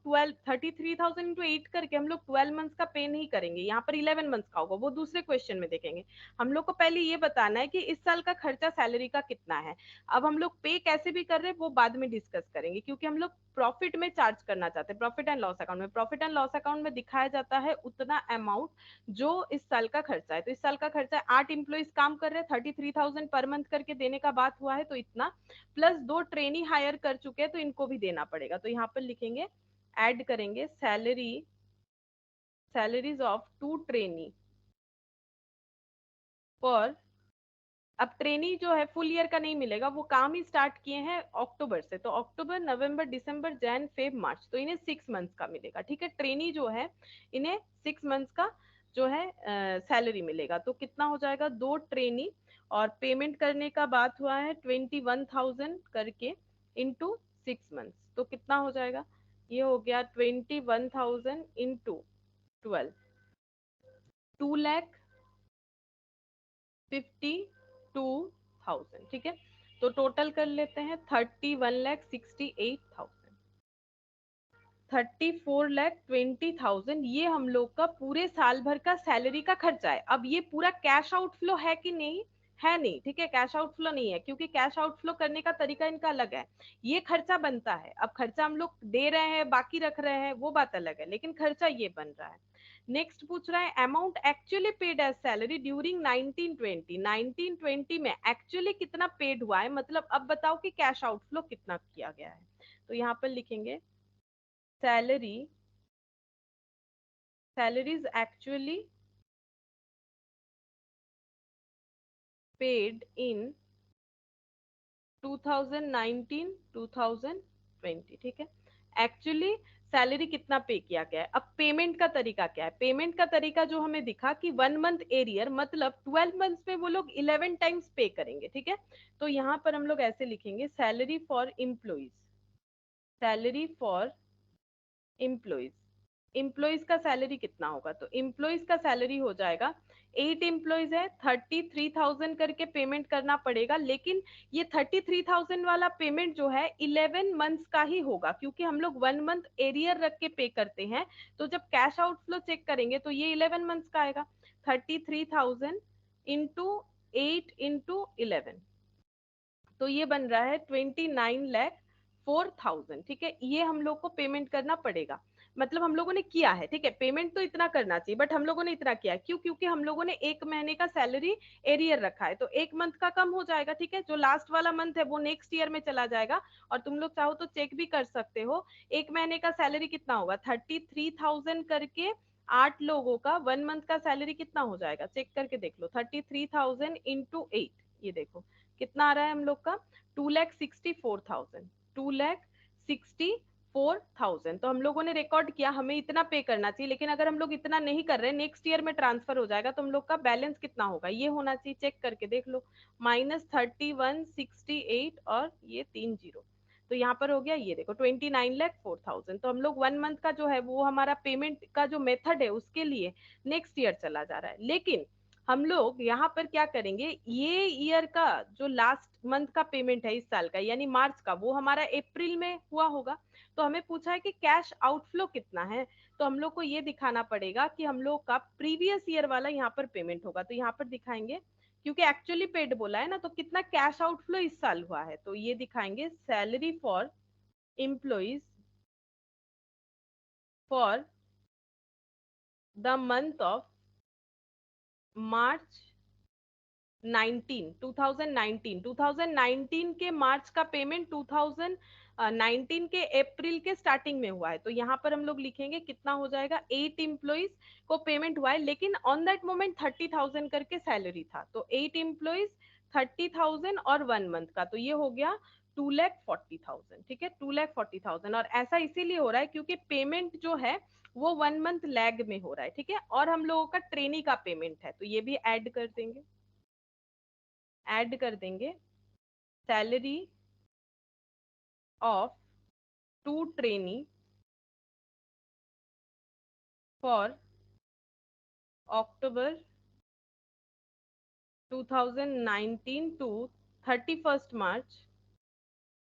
S1: 33,000 इंटू 8 करके हम लोग 12 मंथ्स का पे नहीं करेंगे, यहाँ पर 11 मंथ्स का होगा, वो दूसरे क्वेश्चन में देखेंगे। हम लोग को पहले ये बताना है कि इस साल का खर्चा सैलरी का कितना है। अब हम लोग पे कैसे भी कर रहे हैं वो बाद में डिस्कस करेंगे, क्योंकि हम लोग प्रॉफिट में चार्ज करना चाहते हैं, प्रॉफिट एंड लॉस अकाउंट में। प्रॉफिट एंड लॉस अकाउंट में दिखाया जाता है उतना अमाउंट जो इस साल का खर्चा है। तो इस साल का खर्चा है, 8 एम्प्लॉइज काम कर रहे हैं, 33,000 पर मंथ करके देने का बात हुआ है, तो इतना प्लस 2 ट्रेनी हायर कर चुके हैं, तो इनको भी देना पड़ेगा। तो यहाँ पर लिखेंगे, ऐड करेंगे सैलरीज ऑफ 2 ट्रेनी पर, अब ट्रेनी जो है फुल ईयर का नहीं मिलेगा, वो काम ही स्टार्ट किए हैं अक्टूबर से, तो अक्टूबर नवंबर दिसंबर जैन फेब मार्च, तो इन्हें 6 मंथ्स का मिलेगा, ठीक है। ट्रेनी जो है इन्हें 6 मंथ्स का जो है सैलरी मिलेगा। तो कितना हो जाएगा, 2 ट्रेनी और पेमेंट करने का बात हुआ है 21,000 करके इंटू 6 मंथ्स, तो कितना हो जाएगा, ये हो गया 21,000 इंटू 12, 2,52,000, ठीक है। तो टोटल कर लेते हैं, 31,68,000, 34,20,000, ये हम लोग का पूरे साल भर का सैलरी का खर्चा है। अब ये पूरा कैश आउटफ्लो है कि नहीं, है नहीं, ठीक है, कैश आउटफ्लो नहीं है, क्योंकि कैश आउटफ्लो करने का तरीका इनका अलग है। ये खर्चा बनता है, अब खर्चा हम लोग दे रहे हैं बाकी रख रहे हैं वो बात अलग है, लेकिन खर्चा ये बन रहा है। नेक्स्ट पूछ रहा है, amount actually paid as salary during 1920 में एक्चुअली कितना पेड हुआ है, मतलब अब बताओ कि कैश आउटफ्लो कितना किया गया है। तो यहाँ पर लिखेंगे salaries actually paid in 2019-2020, ठीक है। एक्चुअली सैलरी कितना पे किया गया है। अब पेमेंट का तरीका क्या है, पेमेंट का तरीका जो हमें दिखा कि 1 मंथ एरियर, मतलब 12 मंथ्स में वो लोग 11 टाइम्स पे करेंगे, ठीक है। तो यहाँ पर हम लोग ऐसे लिखेंगे, सैलरी फॉर एम्प्लॉइज एम्प्लॉइज का सैलरी कितना होगा, तो एम्प्लॉइज का सैलरी हो जाएगा, 8 एम्प्लॉइज है, 33,000 करके पेमेंट करना पड़ेगा, लेकिन ये 33,000 वाला पेमेंट जो है 11 मंथ्स का ही होगा, क्योंकि हम लोग 1 मंथ एरियर रख के पे करते हैं। तो जब कैश आउटफ्लो चेक करेंगे तो ये 11 मंथ्स का आएगा, 33,000 इंटू 8 इंटू 11, तो ये बन रहा है 29,04,000, ठीक है। ये हम लोग को पेमेंट करना पड़ेगा, मतलब हम लोगों ने किया है, ठीक है। पेमेंट तो इतना करना चाहिए, बट हम लोगों ने इतना किया क्यों, क्योंकि हम लोगों ने 1 महीने का सैलरी एरियर रखा है, तो 1 मंथ का कम हो जाएगा, ठीक है। जो लास्ट वाला मंथ है वो नेक्स्ट ईयर में चला जाएगा, और तुम लोग चाहो तो चेक भी कर सकते हो, 1 महीने का सैलरी कितना होगा, 33,000 करके 8 लोगों का 1 मंथ का सैलरी कितना हो जाएगा, चेक करके देख लो, 33,000 इंटू 8, ये देखो कितना आ रहा है हम लोग का, 2,64,000, 2,64,000। तो हम लोगों ने रिकॉर्ड किया हमें इतना पे करना चाहिए, लेकिन अगर हम लोग इतना नहीं कर रहे, नेक्स्ट ईयर में ट्रांसफर हो जाएगा, तो हम लोग का बैलेंस कितना होगा, ये होना चाहिए, चेक करके देख लो, -3168 और ये 3 जीरो, तो यहाँ पर हो गया, ये देखो 29,04,000। तो हम लोग 1 मंथ का जो है वो हमारा पेमेंट का जो मेथड है उसके लिए नेक्स्ट ईयर चला जा रहा है, लेकिन हम लोग यहाँ पर क्या करेंगे, ये ईयर का जो लास्ट मंथ का पेमेंट है इस साल का यानी मार्च का, वो हमारा अप्रैल में हुआ होगा। तो हमें पूछा है कि कैश आउटफ्लो कितना है, तो हम लोग को ये दिखाना पड़ेगा कि हम लोग का प्रीवियस ईयर वाला यहाँ पर पेमेंट होगा, तो यहाँ पर दिखाएंगे, क्योंकि एक्चुअली पेड बोला है ना, तो कितना कैश आउटफ्लो इस साल हुआ है, तो ये दिखाएंगे, salary for employees for the month of March 2019 के मार्च का पेमेंट 19 के अप्रैल के स्टार्टिंग में हुआ है, तो यहाँ पर हम लोग लिखेंगे कितना हो जाएगा, 8 एम्प्लॉइज को पेमेंट हुआ है, लेकिन ऑन दैट मोमेंट 30,000 करके सैलरी था, तो 8 एम्प्लॉइज 30,000 और 1 मंथ का, तो ये हो गया 2,40,000। ठीक है, 2,40,000। और ऐसा इसीलिए हो रहा है क्योंकि पेमेंट जो है वो 1 मंथ लैग में हो रहा है। ठीक है, और हम लोगों का ट्रेनी का पेमेंट है, तो ये भी ऐड कर देंगे, salary of 2 trainee for October 2019 to 31st March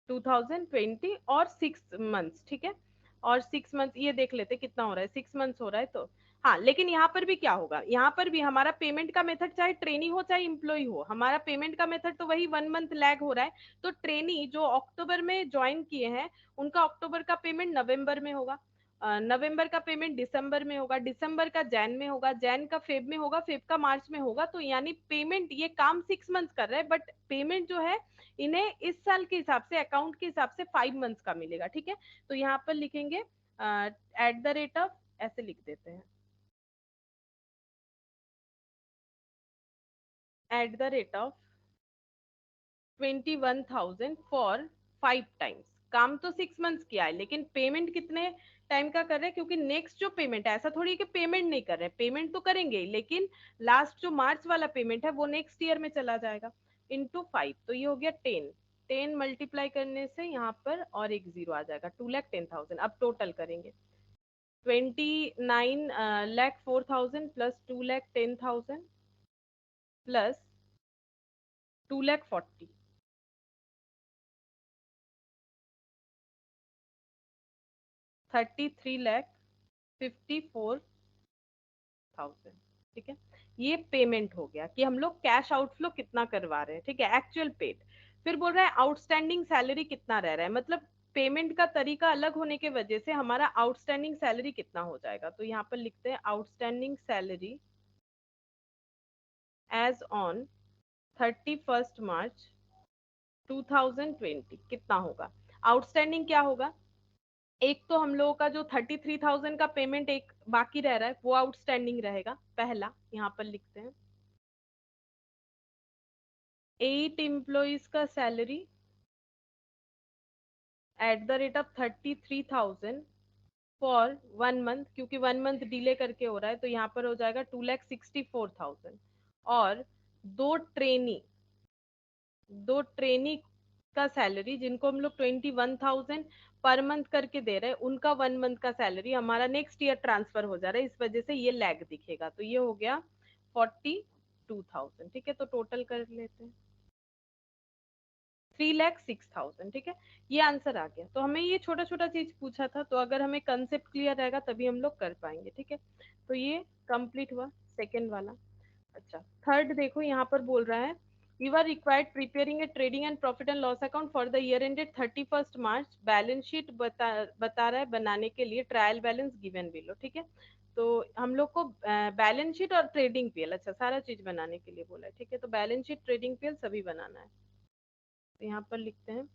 S1: 2020 और 6 मंथ्स। ठीक है, और 6 मंथ्स ये देख लेते कितना हो रहा है, 6 मंथ्स हो रहा है, तो हाँ, लेकिन यहाँ पर भी क्या होगा, यहाँ पर भी हमारा पेमेंट का मेथड चाहे ट्रेनी हो चाहे इम्प्लॉय हो, हमारा पेमेंट का मेथड तो वही 1 मंथ लैग हो रहा है। तो ट्रेनी जो अक्टूबर में ज्वाइन किए हैं उनका अक्टूबर का पेमेंट नवंबर में होगा, नवंबर का पेमेंट दिसंबर में होगा, दिसंबर का जैन में होगा, जैन का फेब में होगा, फेब का मार्च में होगा। तो यानी पेमेंट, ये काम 6 मंथ्स कर रहा है, बट पेमेंट जो है इन्हें इस साल के हिसाब से, अकाउंट के हिसाब से 5 मंथ्स का मिलेगा। ठीक है, तो यहाँ पर लिखेंगे एट द रेट ऑफ, ऐसे लिख देते हैं, at the rate of 21,000 for 5 times. काम तो 6 मंथ्स किया है, लेकिन पेमेंट कितने टाइम का कर रहे हैं, क्योंकि नेक्स्ट जो पेमेंट है, ऐसा थोड़ी है कि पेमेंट नहीं कर रहे, पेमेंट तो करेंगे ही, लेकिन लास्ट जो मार्च वाला पेमेंट है वो नेक्स्ट ईयर में चला जाएगा, इंटू 5, तो ये हो गया 10। 10 मल्टीप्लाई करने से यहाँ पर और एक जीरो आ जाएगा, 2,10,000। अब टोटल करेंगे, 29,04,000 प्लस 2,10,000 प्लस 2,40,000, 33,54,000। ठीक है, ये पेमेंट हो गया कि हम लोग कैश आउटफ्लो कितना करवा रहे हैं। ठीक है, एक्चुअल पेड। फिर बोल रहा है आउटस्टैंडिंग सैलरी कितना रह रहा है, मतलब पेमेंट का तरीका अलग होने की वजह से हमारा आउटस्टैंडिंग सैलरी कितना हो जाएगा। तो यहाँ पर लिखते हैं outstanding salary as on 31st March 2020 कितना होगा। आउटस्टैंडिंग क्या होगा, एक तो हम लोगों का जो 33,000 का पेमेंट एक बाकी रह रहा है वो आउटस्टैंडिंग रहेगा, पहला यहाँ पर लिखते हैं। 8 एम्प्लॉइज का salary at the rate of 33,000 for 1 month, क्योंकि 1 मंथ डिले करके हो रहा है, तो यहाँ पर हो जाएगा 2,64,000। और दो ट्रेनी दो ट्रेनी का सैलरी जिनको हम लोग 21,000 पर मंथ करके दे रहे हैं, उनका 1 मंथ का सैलरी हमारा नेक्स्ट ईयर ट्रांसफर हो जा रहा है, इस वजह से ये लैग दिखेगा, तो ये हो गया 42,000। ठीक है, तो टोटल कर लेते हैं 3,06,000। ठीक है, ये आंसर आ गया। तो हमें ये छोटा छोटा चीज पूछा था, तो अगर हमें कंसेप्ट क्लियर रहेगा तभी हम लोग कर पाएंगे। ठीक है, तो ये कंप्लीट हुआ सेकेंड वाला। अच्छा, थर्ड देखो, यहाँ पर बोल रहा है you are required preparing a trading and profit and loss account for the year ended 31st March. Balance sheet बता रहा है बनाने के लिए, ट्रायल बैलेंस गिवन बिलो। ठीक है, तो हम लोग को बैलेंस शीट और ट्रेडिंग पीएल, अच्छा सारा चीज बनाने के लिए बोला है। ठीक है, तो बैलेंस शीट ट्रेडिंग पीएल सभी बनाना है, तो यहाँ पर लिखते हैं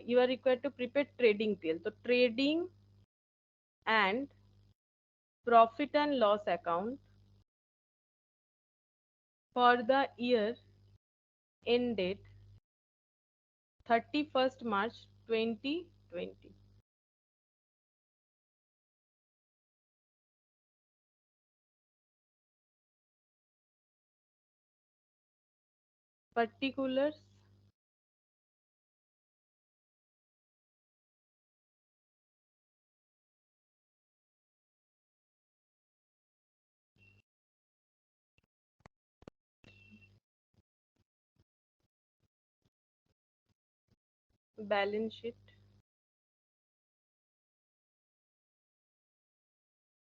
S1: you are required to prepare trading PL, तो trading and profit and loss account for the year ended 31st March 2020। particulars balance sheet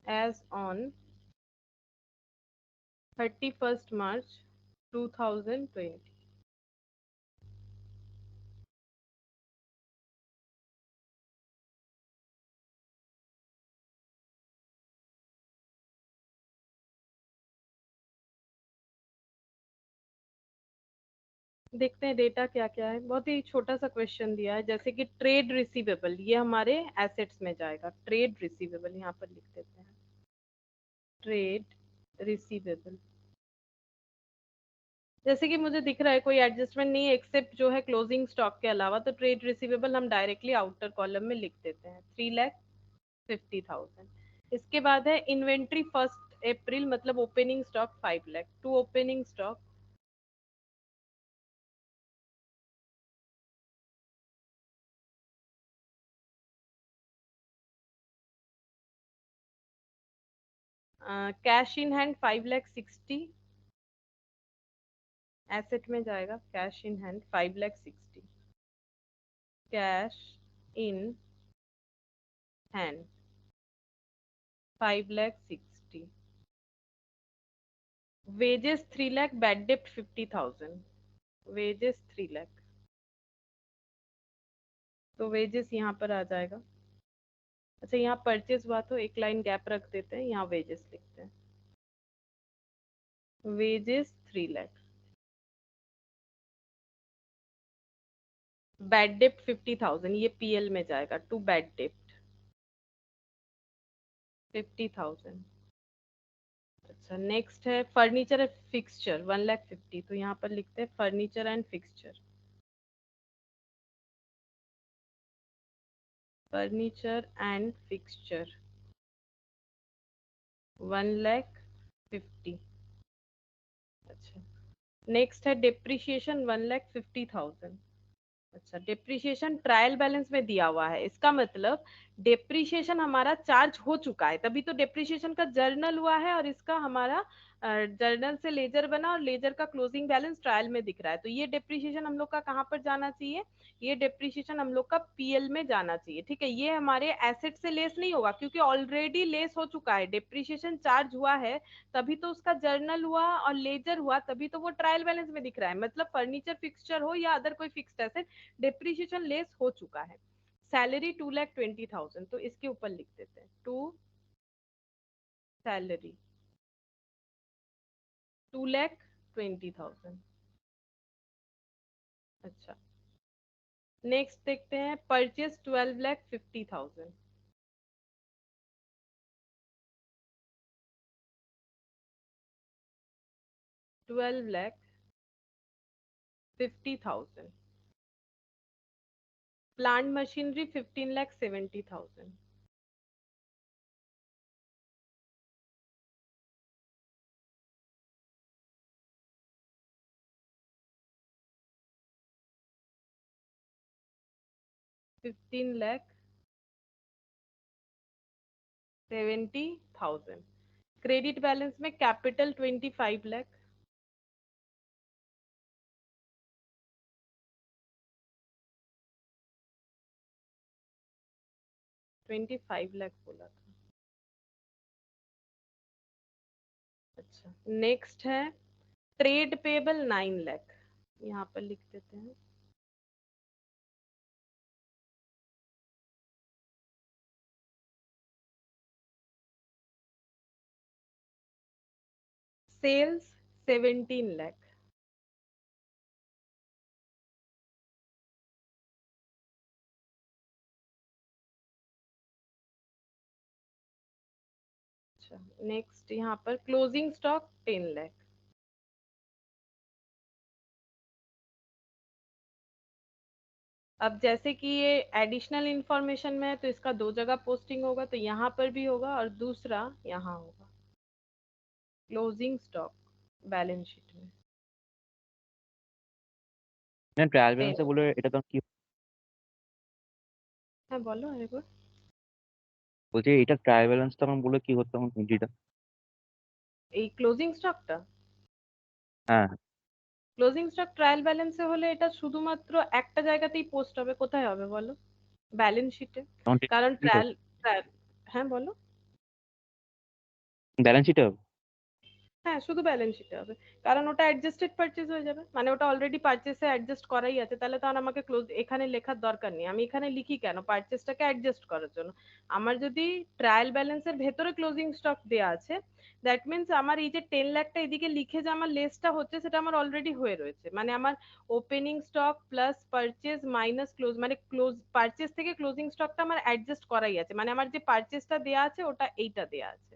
S1: as on 31st March 2020। देखते हैं डेटा क्या क्या है। बहुत ही छोटा सा क्वेश्चन दिया है, जैसे कि ट्रेड रिसीवेबल, ये हमारे एसेट्स में जाएगा। ट्रेड रिसीवेबल यहाँ पर लिख देते हैं, ट्रेड रिसीवेबल। जैसे कि मुझे दिख रहा है कोई एडजस्टमेंट नहीं है एक्सेप्ट जो है क्लोजिंग स्टॉक के अलावा, तो ट्रेड रिसीवेबल हम डायरेक्टली आउटर कॉलम में लिख देते हैं 3,50,000। इसके बाद है इन्वेंट्री 1 अप्रैल, मतलब opening stock 5 lakh. To opening stock cash in hand 5,60,000, asset में जाएगा cash in hand 5,60,000, cash in hand 5,60,000, wages 3 lakh, bad डेप्ट 50,000, वेजेस 3 लाख, तो वेजेस यहाँ पर आ जाएगा। अच्छा, यहाँ परचेज हुआ तो एक लाइन गैप रख देते हैं, यहाँ वेजेस लिखते हैं, वेजेस 3 लाख, बैड डेप्ट 50,000, ये पीएल में जाएगा, टू बैड डेप्ट 50,000। अच्छा, नेक्स्ट है फर्नीचर एंड फिक्सचर 1,50,000, तो यहाँ पर लिखते हैं furniture and fixture, furniture and fixture 1,50,000। अच्छा, नेक्स्ट है डेप्रिसिएशन 1,50,000। अच्छा, डेप्रिसिएशन ट्रायल बैलेंस में दिया हुआ है, इसका मतलब डेप्रिसिएशन हमारा चार्ज हो चुका है, तभी तो डेप्रिसिएशन का जर्नल हुआ है, और इसका हमारा जर्नल से लेजर बना और लेजर का क्लोजिंग बैलेंस ट्रायल में दिख रहा है। तो ये डेप्रिसिएशन हम लोग का कहाँ पर जाना चाहिए, ये डेप्रिसिएशन हम लोग का पीएल में जाना चाहिए। ठीक है, ये हमारे एसेट से लेस नहीं होगा, क्योंकि ऑलरेडी लेस हो चुका है, डेप्रिसिएशन चार्ज हुआ है, तभी तो उसका जर्नल हुआ और लेजर हुआ, तभी तो वो ट्रायल बैलेंस में दिख रहा है। मतलब फर्नीचर फिक्सचर हो या अदर कोई फिक्स्ड एसेट, डेप्रिसिएशन लेस हो चुका है। सैलरी 2,20,000, तो इसके ऊपर लिख देते हैं टू सैलरी 2,20,000। अच्छा, नेक्स्ट देखते हैं purchase 12,50,000, 12,50,000। Plant machinery 15,70,000, 15,70,000। Credit balance में कैपिटल 25 लाख, 25 लाख बोला था। अच्छा, नेक्स्ट है ट्रेड पेबल 9 लाख, यहाँ पर लिख देते हैं, सेल्स 17 लाख। अच्छा, नेक्स्ट यहाँ पर क्लोजिंग स्टॉक 10 लाख। अब जैसे कि ये एडिशनल इंफॉर्मेशन में है, तो इसका दो जगह पोस्टिंग होगा, तो यहाँ पर भी होगा और दूसरा यहाँ होगा, क्लोजिंग स्टॉक बैलेंस शीट में।
S3: না ট্রায়াল
S1: Ten।
S3: ব্যালেন্সে বলে এটা তো কি
S1: হ্যাঁ বলো আরেকবার।
S3: বলছি, এটা ট্রায়াল ব্যালেন্স তখন বলে কি হতো তখন এন্ট্রিটা?
S1: এই ক্লোজিং স্টকটা,
S3: হ্যাঁ,
S1: ক্লোজিং স্টক ট্রায়াল ব্যালেন্সে হলে এটা শুধুমাত্র একটা জায়গাতেই পোস্ট হবে, কোথায় হবে বলো, ব্যালেন্স শিটে।
S3: তখন
S1: কারণ
S3: ঠিক
S1: ট্রায়াল, হ্যাঁ বলো।
S3: ব্যালেন্স শিটে হবে।
S1: হ্যাঁ শুধু ব্যালেন্স শিটে হবে, কারণ ওটা অ্যাডজাস্টেড পারচেজ হয়ে যাবে, মানে ওটা অলরেডি পারচেসে অ্যাডজাস্ট করাই আছে, তাহলে তো আর আমাকে ক্লোজ এখানে লেখার দরকার নেই। আমি এখানে লিখি কেন, পারচেসটাকে অ্যাডজাস্ট করার জন্য। আমার যদি ট্রায়াল ব্যালেন্সের ভেতরে ক্লোজিং স্টক দেওয়া আছে, দ্যাট মিনস আমার এই যে 10 লাখটা এদিকে লিখে যে আমার লেসটা হচ্ছে সেটা আমার অলরেডি হয়ে রয়েছে, মানে আমার opening stock plus purchase minus close, মানে ক্লোজ পারচেজ থেকে ক্লোজিং স্টকটা আমার অ্যাডজাস্ট করাই আছে, মানে আমার যে পারচেসটা দেওয়া আছে ওটা এইটা দেওয়া আছে,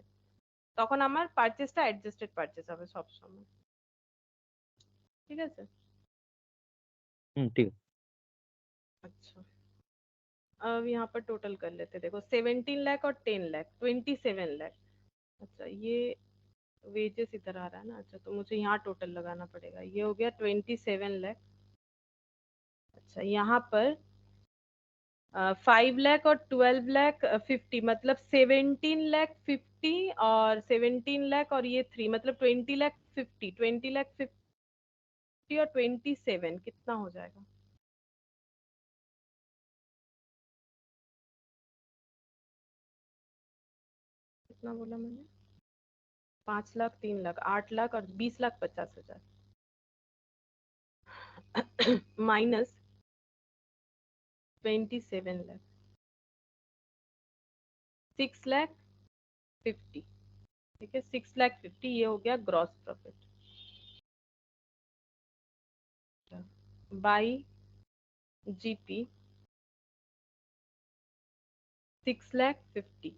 S1: তখন আমার পারচেসটা অ্যাডজাস্টেড পারচেস হবে সবসময়। ঠিক আছে।
S3: ठीक है।
S1: अच्छा, अब यहाँ पर टोटल कर लेते, देखो 17 लाख और 10 लाख, 27 लाख। अच्छा ये वेजेस इधर आ रहा है ना, अच्छा तो मुझे यहाँ टोटल लगाना पड़ेगा, ये हो गया 27 लाख। अच्छा यहाँ पर 5 लाख और 12 लाख 50, मतलब 17 लाख 50 और 17 लाख और ये 3, मतलब 20 लाख 50, 20 लाख 50 और 27 कितना हो जाएगा? कितना बोला मैंने? 5 लाख 3 लाख 8 लाख और 20 लाख 50 हजार माइनस 27 लाख 6 लाख 50। ठीक है, 6 लाख 50 ये हो गया gross profit by GP 6 lakh 50।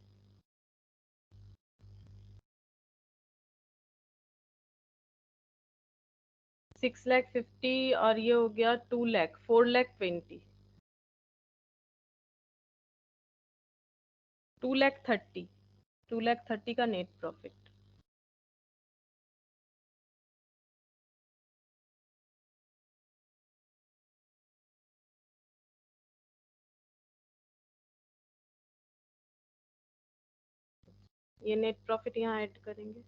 S1: 6 lakh 50 और ये हो गया 2 लाख 4 लाख 20, 2 लाख 30, 2 लाख 30 का नेट प्रॉफिट। ये नेट प्रॉफिट यहाँ ऐड करेंगे,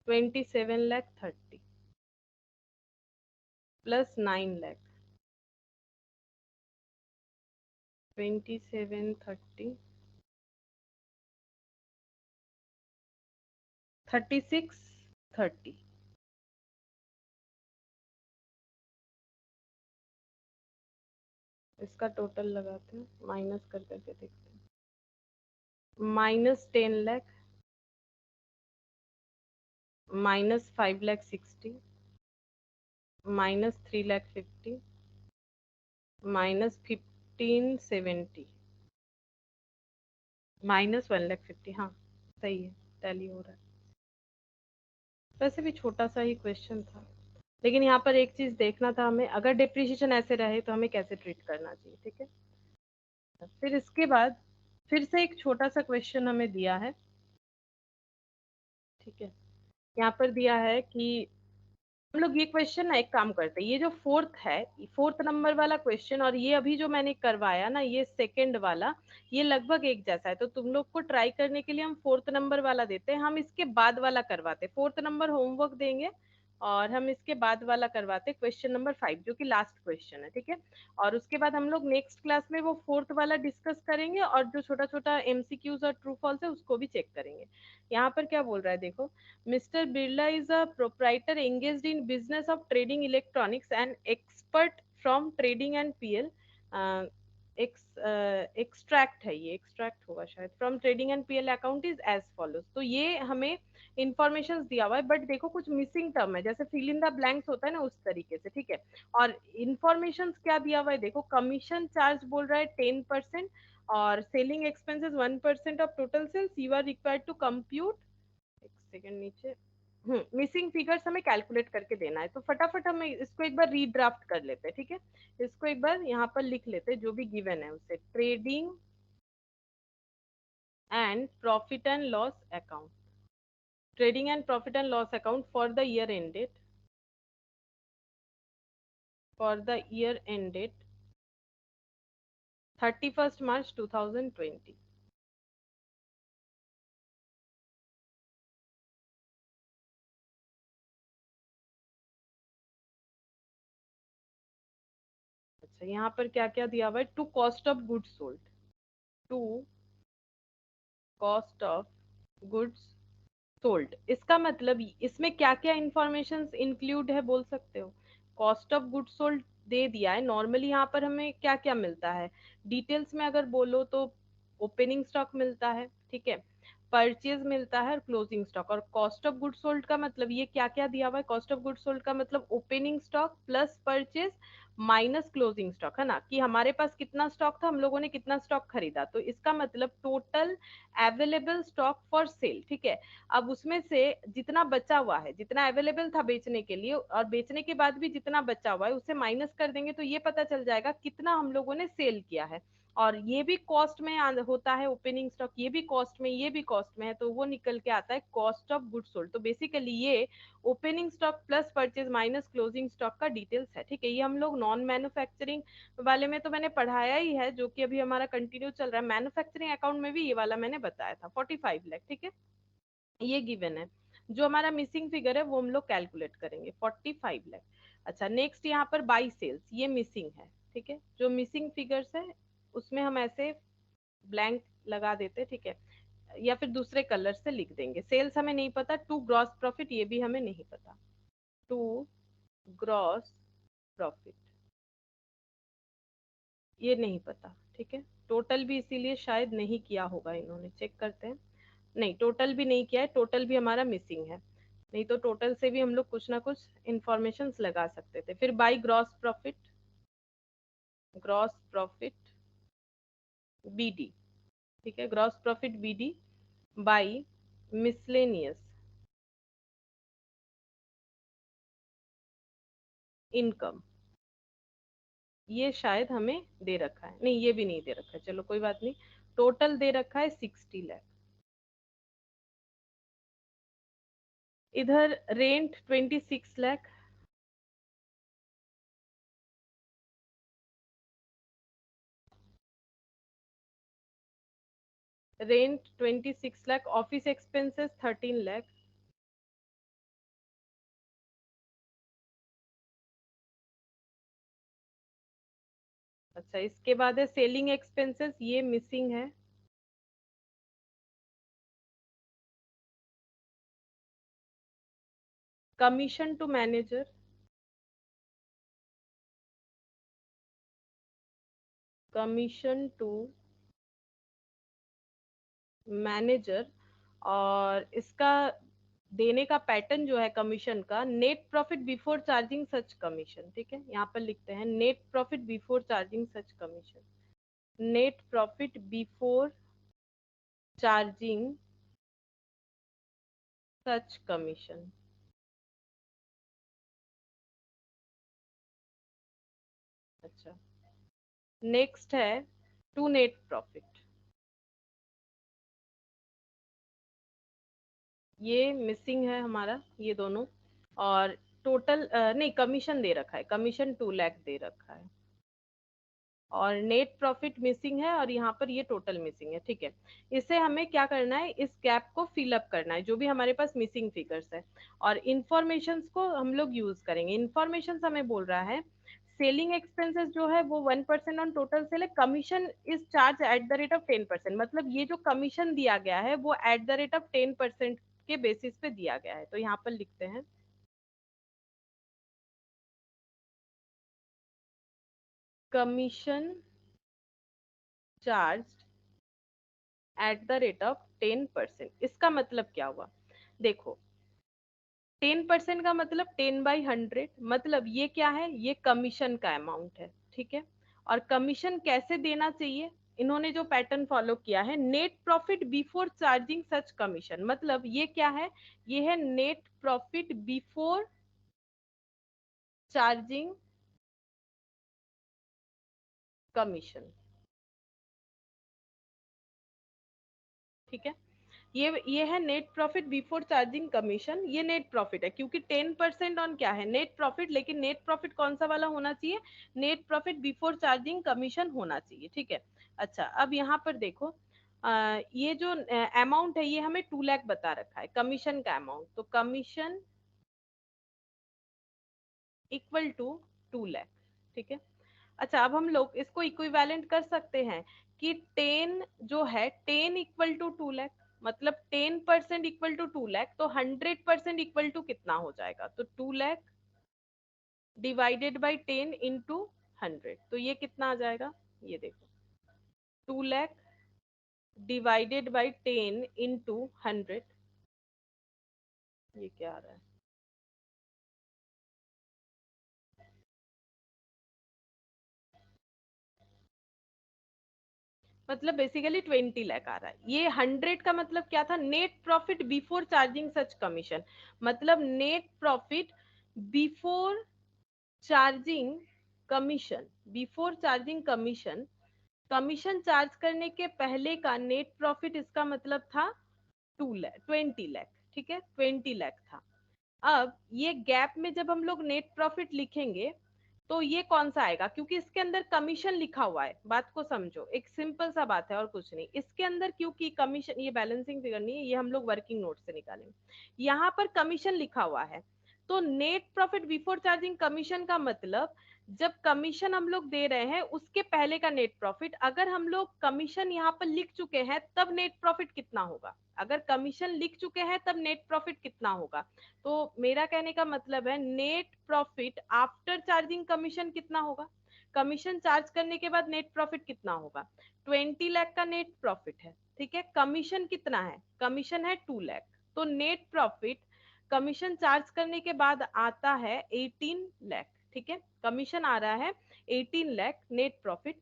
S1: 27 लाख 30 प्लस 9 लाख, 27 30 36 30। इसका टोटल लगाते हैं, माइनस कर करके देखते हैं, -10 लाख, -5 लाख 60, -3 लाख 50, -15 70, -1 लाख 50। हाँ सही है, टैली हो रहा है। वैसे भी छोटा सा ही क्वेश्चन था, लेकिन यहाँ पर एक चीज देखना था हमें, अगर डिप्रिसिएशन ऐसे रहे तो हमें कैसे ट्रीट करना चाहिए। ठीक है, फिर इसके बाद फिर से एक छोटा सा क्वेश्चन हमें दिया है। ठीक है, यहाँ पर दिया है कि हम लोग ये क्वेश्चन ना एक काम करते हैं, ये जो फोर्थ है, फोर्थ नंबर वाला क्वेश्चन, और ये अभी जो मैंने करवाया ना ये सेकंड वाला, ये लगभग एक जैसा है, तो तुम लोग को ट्राई करने के लिए हम फोर्थ नंबर वाला देते हैं, हम इसके बाद वाला करवाते, फोर्थ नंबर होमवर्क देंगे और हम इसके बाद वाला करवाते क्वेश्चन नंबर 5 जो कि लास्ट क्वेश्चन है। ठीक है, और उसके बाद हम लोग नेक्स्ट क्लास में वो फोर्थ वाला डिस्कस करेंगे और जो छोटा छोटा एमसीक्यूज और ट्रू फॉल्स है उसको भी चेक करेंगे। यहाँ पर क्या बोल रहा है देखो, Mr. Birla is a proprietor engaged in business of trading electronics and expert from trading and PL. Uh, extract है, ये एक्सट्रैक्ट होगा शायद, from trading and PL account is as follows. तो ये हमें इंफॉर्मेशन दिया हुआ है, बट देखो कुछ मिसिंग टर्म है, जैसे फिल इन द ब्लैंक्स होता है ना उस तरीके से। ठीक है, और इंफॉर्मेशन क्या दिया हुआ है देखो, कमीशन चार्ज बोल रहा है 10% और selling expenses 1% of total sales, you are required to compute, एक सेकंड नीचे, मिसिंग फिगर्स हमें कैलकुलेट करके देना है, तो फटाफट हम इसको एक बार रीड्राफ्ट कर लेते हैं। ठीक है, इसको एक बार यहाँ पर लिख लेते हैं जो भी गिवन है उसे, trading and profit and loss account, trading and profit and loss account for the year ended, for the year ended 31st March 2020। अच्छा यहाँ पर क्या क्या दिया हुआ है, to cost of goods sold, to cost of goods sold. इसका मतलब इसमें क्या क्या इंफॉर्मेशन इंक्लूड है बोल सकते हो? कॉस्ट ऑफ गुड्स सोल्ड दे दिया है। नॉर्मली यहाँ पर हमें क्या क्या मिलता है डिटेल्स में अगर बोलो तो ओपनिंग स्टॉक मिलता है, ठीक है, परचेज मिलता है और क्लोजिंग स्टॉक। और कॉस्ट ऑफ गुड्स सोल्ड का मतलब ये क्या क्या दिया हुआ है? कॉस्ट ऑफ गुड्स सोल्ड का मतलब opening stock plus purchase minus closing stock, है ना, कि हमारे पास कितना स्टॉक था, हम लोगों ने कितना स्टॉक खरीदा, तो इसका मतलब total available stock for sale, ठीक है। अब उसमें से जितना बचा हुआ है, जितना अवेलेबल था बेचने के लिए और बेचने के बाद भी जितना बचा हुआ है उसे माइनस कर देंगे तो ये पता चल जाएगा कितना हम लोगों ने सेल किया है। और ये भी कॉस्ट में होता है ओपनिंग स्टॉक, ये भी कॉस्ट में, ये भी कॉस्ट में है, तो वो निकल के आता है कॉस्ट ऑफ गुड्स सोल्ड। तो बेसिकली ये opening stock plus purchase minus closing stock का डिटेल्स है, ठीक है। ये हम लोग नॉन मैन्युफैक्चरिंग वाले में तो मैंने पढ़ाया ही है, जो कि अभी हमारा कंटिन्यू चल रहा है। मैन्युफैक्चरिंग अकाउंट में भी ये वाला मैंने बताया था 45 लाख, ठीक है, ये गिवन है। जो हमारा मिसिंग फिगर है वो हम लोग कैलकुलेट करेंगे 45 लाख। अच्छा, नेक्स्ट यहाँ पर बाई सेल्स, ये मिसिंग है, ठीक है। जो मिसिंग फिगर्स है उसमें हम ऐसे ब्लैंक लगा देते, ठीक है, या फिर दूसरे कलर से लिख देंगे। सेल्स हमें नहीं पता, टू ग्रॉस प्रॉफिट ये भी हमें नहीं पता, टू ग्रॉस प्रॉफिट ये नहीं पता, ठीक है। टोटल भी इसीलिए शायद नहीं किया होगा इन्होंने, चेक करते हैं। नहीं, टोटल भी नहीं किया है, टोटल भी हमारा मिसिंग है। नहीं तो टोटल से भी हम लोग कुछ ना कुछ इंफॉर्मेशन लगा सकते थे। फिर by gross profit, gross profit BD, ठीक है, gross profit BD by miscellaneous income, ये शायद हमें दे रखा है, नहीं ये भी नहीं दे रखा है, चलो कोई बात नहीं। टोटल दे रखा है 60 लाख। इधर rent 26 lakh, rent 26 lakh, office expenses 13 lakh. अच्छा, इसके बाद है सेलिंग एक्सपेंसेस, ये मिसिंग है, commission to manager, commission to manager, और इसका देने का पैटर्न जो है कमीशन का, net profit before charging such commission, ठीक है, यहाँ पर लिखते हैं net profit before charging such commission, net profit before charging such commission. अच्छा, नेक्स्ट है टू नेट प्रॉफिट, ये मिसिंग है हमारा ये दोनों। और टोटल नहीं, कमीशन दे रखा है, कमीशन 2 लाख दे रखा है, और नेट प्रॉफिट मिसिंग है, और यहाँ पर ये टोटल मिसिंग है, ठीक है। इसे हमें क्या करना है, इस गैप को फिलअप करना है जो भी हमारे पास मिसिंग फिगर्स है, और इंफॉर्मेशन को हम लोग यूज करेंगे। इंफॉर्मेशन हमें बोल रहा है सेलिंग एक्सपेंसेस जो है वो 1% ऑन टोटल सेल है, commission is charge at the rate of 10%, मतलब ये जो कमीशन दिया गया है वो एट द रेट ऑफ 10% के बेसिस पे दिया गया है। तो यहाँ पर लिखते हैं commission charge at the rate of 10%। इसका मतलब क्या हुआ, देखो 10% का मतलब 10/100, मतलब ये क्या है, ये कमीशन का अमाउंट है, ठीक है। और कमीशन कैसे देना चाहिए, इन्होंने जो पैटर्न फॉलो किया है, net profit before charging such commission, मतलब ये क्या है, ये है net profit before charging commission, ठीक है। ये है net profit before charging commission, ये नेट प्रॉफिट है क्योंकि 10% ऑन क्या है, नेट प्रॉफिट, लेकिन नेट प्रॉफिट कौन सा वाला होना चाहिए, net profit before charging commission होना चाहिए, ठीक है। अच्छा, अब यहाँ पर देखो ये जो अमाउंट है ये हमें 2 लाख बता रखा है कमीशन का अमाउंट, तो कमीशन इक्वल टू 2 लाख, ठीक है। अच्छा, अब हम लोग इसको इक्विवेलेंट कर सकते हैं कि 10 जो है 10 इक्वल टू 2 लाख, मतलब 10% इक्वल टू 2 लाख, तो 100% इक्वल टू कितना हो जाएगा? तो 2 लाख डिवाइडेड बाई 10 इंटू 100, तो ये कितना आ जाएगा? ये देखो 2 लाख डिवाइडेड बाई 10 इंटू 100, ये क्या आ रहा है? मतलब बेसिकली 20 लाख आ रहा है। ये 100 का मतलब क्या था? Net profit before charging such commission, मतलब net profit before charging commission, before charging commission, commission charge करने के पहले का नेट प्रॉफिट, इसका मतलब था 20 लाख, ठीक है, 20 लाख था। अब ये गैप में जब हम लोग नेट प्रॉफिट लिखेंगे तो ये कौन सा आएगा? क्योंकि इसके अंदर कमीशन लिखा हुआ है, बात को समझो, एक सिंपल सा बात है और कुछ नहीं। इसके अंदर क्योंकि कमीशन, ये बैलेंसिंग फिगर नहीं है, ये हम लोग वर्किंग नोट से निकालेंगे, यहाँ पर कमीशन लिखा हुआ है। तो net profit before charging commission का मतलब जब कमीशन हम लोग दे रहे हैं उसके पहले का नेट प्रॉफिट, अगर हम लोग कमीशन यहाँ पर लिख चुके हैं तब नेट प्रॉफिट कितना होगा? अगर कमीशन लिख चुके हैं तब नेट प्रॉफिट कितना होगा? तो मेरा कहने का मतलब है net profit after charging commission कितना होगा? कमीशन चार्ज करने के बाद नेट प्रॉफिट कितना होगा? 20 लाख का नेट प्रॉफिट है, ठीक है, कमीशन कितना है? कमीशन है 2 लाख, तो नेट प्रॉफिट कमीशन चार्ज करने के बाद आता है 18 लाख, ठीक है, कमीशन आ रहा है 18 lakh, net profit,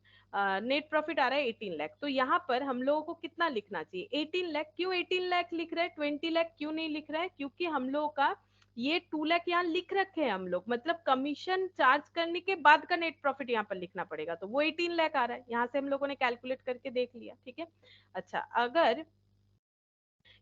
S1: net profit आ रहा है 18 लाख। तो यहाँ पर हम लोगों को कितना लिखना चाहिए? 18 लाख। क्यों 18 लाख लिख रहे हैं, 20 लाख क्यों नहीं लिख रहा है? क्योंकि हम लोगों का ये 2 लाख यहाँ लिख रखे हैं हम लोग, मतलब कमीशन चार्ज करने के बाद का नेट प्रॉफिट यहाँ पर लिखना पड़ेगा, तो वो 18 लाख आ रहा है, यहाँ से हम लोगों ने कैलकुलेट करके देख लिया, ठीक है। अच्छा, अगर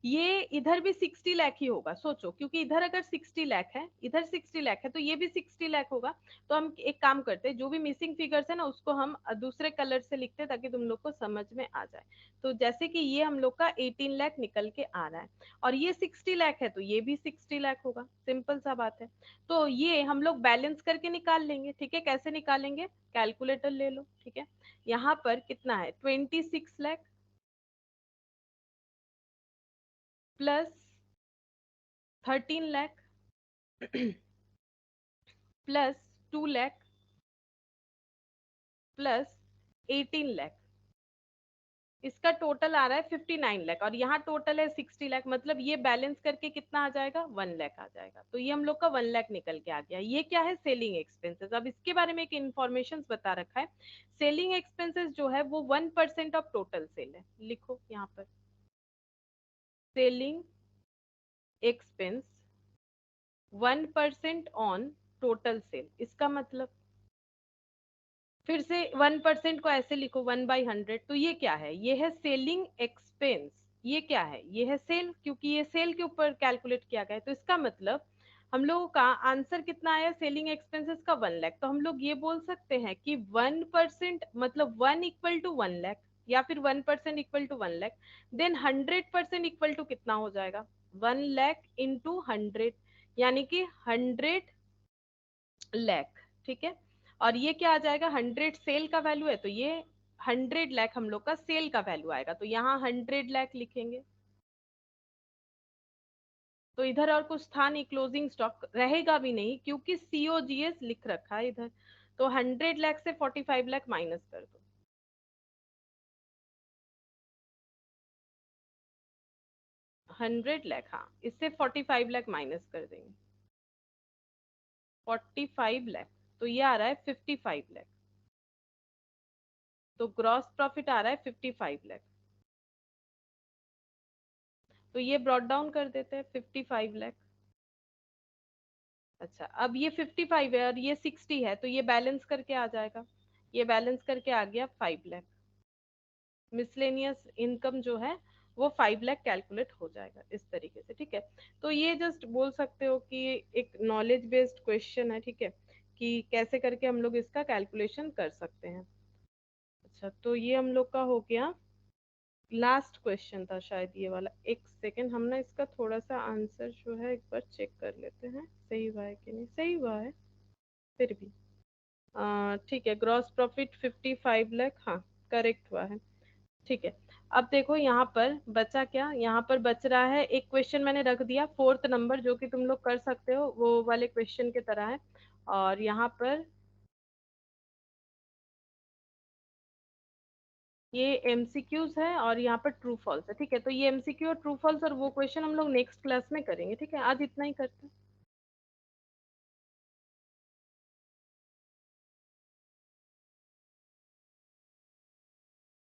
S1: ये इधर भी 60 लाख ही होगा, सोचो, क्योंकि इधर अगर 60 लाख है, इधर 60 लाख है, तो ये भी 60 लाख होगा। तो हम एक काम करते हैं, जो भी मिसिंग फिगर्स है ना उसको हम दूसरे कलर से लिखते हैं ताकि तुम लोग को समझ में आ जाए। तो जैसे कि ये हम लोग का 18 लाख निकल के आ रहा है और ये 60 लाख है, तो ये भी 60 लाख होगा, सिंपल सा बात है। तो ये हम लोग बैलेंस करके निकाल लेंगे, ठीक है। कैसे निकालेंगे? कैलकुलेटर ले लो, ठीक है। यहाँ पर कितना है? 26 lakh plus 13 lakh plus 2 lakh plus 18 lakh, इसका टोटल आ रहा है 59 लाख, और यहाँ टोटल है 60 लाख, मतलब ये बैलेंस करके कितना आ जाएगा? 1 लाख आ जाएगा। तो ये हम लोग का 1 लाख निकल के आ गया। ये क्या है? Selling expenses. अब इसके बारे में एक इन्फॉर्मेशन बता रखा है, सेलिंग एक्सपेंसेस जो है वो 1% ऑफ टोटल सेल है। लिखो यहाँ पर, selling expense 1% on total sale, इसका मतलब फिर से 1% को ऐसे लिखो 1/100, तो ये क्या है? ये है सेलिंग एक्सपेंस। ये क्या है? ये है सेल, क्योंकि ये सेल के ऊपर कैलकुलेट किया गया है। तो इसका मतलब हम लोगों का आंसर कितना आया सेलिंग एक्सपेंसेस का? 1 लाख। तो हम लोग ये बोल सकते हैं कि 1% मतलब 1 इक्वल टू 1 लाख, या फिर 1% equal to 1 lakh. Then 100% equal to कितना हो जाएगा? 1 लाख इंटू 100, यानी कि 100 लाख, ठीक है। और ये क्या आ जाएगा? 100 सेल का वैल्यू है, तो ये 100 लाख हम लोग का सेल का वैल्यू आएगा, तो यहाँ 100 लाख लिखेंगे। तो इधर और कुछ था नहीं, क्लोजिंग स्टॉक रहेगा भी नहीं क्योंकि सीओजीएस लिख रखा है इधर। तो 100 लाख से 45 लाख माइनस कर दो। 100 लाख, हाँ, इससे 45 लाख माइनस कर देंगे, 45 लाख, तो ये आ रहा है 55 लाख। तो ग्रॉस प्रॉफिट आ रहा है 55 लाख। तो ये ब्रॉट डाउन कर देते हैं 55 लाख। अच्छा, अब ये 55 है और ये 60 है, तो ये बैलेंस करके आ जाएगा, ये बैलेंस करके आ गया 5 लाख। मिसलेनियस इनकम जो है वो 5 लाख कैलकुलेट हो जाएगा इस तरीके से, ठीक है। तो ये जस्ट बोल सकते हो कि एक नॉलेज बेस्ड क्वेश्चन है, ठीक है, कि कैसे करके हम लोग इसका कैलकुलेशन कर सकते हैं। अच्छा, तो ये हम लोग का हो गया, लास्ट क्वेश्चन था शायद ये वाला। एक सेकेंड, हम ना इसका थोड़ा सा आंसर जो है एक बार चेक कर लेते हैं, सही हुआ है कि नहीं। सही हुआ है फिर भी, ठीक है। ग्रॉस प्रॉफिट 55 लाख, हाँ, करेक्ट हुआ है। ठीक है। अब देखो यहाँ पर बचा क्या, यहाँ पर बच रहा है एक क्वेश्चन मैंने रख दिया 4th नंबर, जो कि तुम लोग कर सकते हो, वो वाले क्वेश्चन की तरह है। और यहाँ पर ये एमसीक्यूज है और यहाँ पर ट्रू फॉल्स है। ठीक है, तो ये एमसीक्यू और ट्रू फॉल्स और वो क्वेश्चन हम लोग नेक्स्ट क्लास में करेंगे। ठीक है, आज इतना ही करते हैं।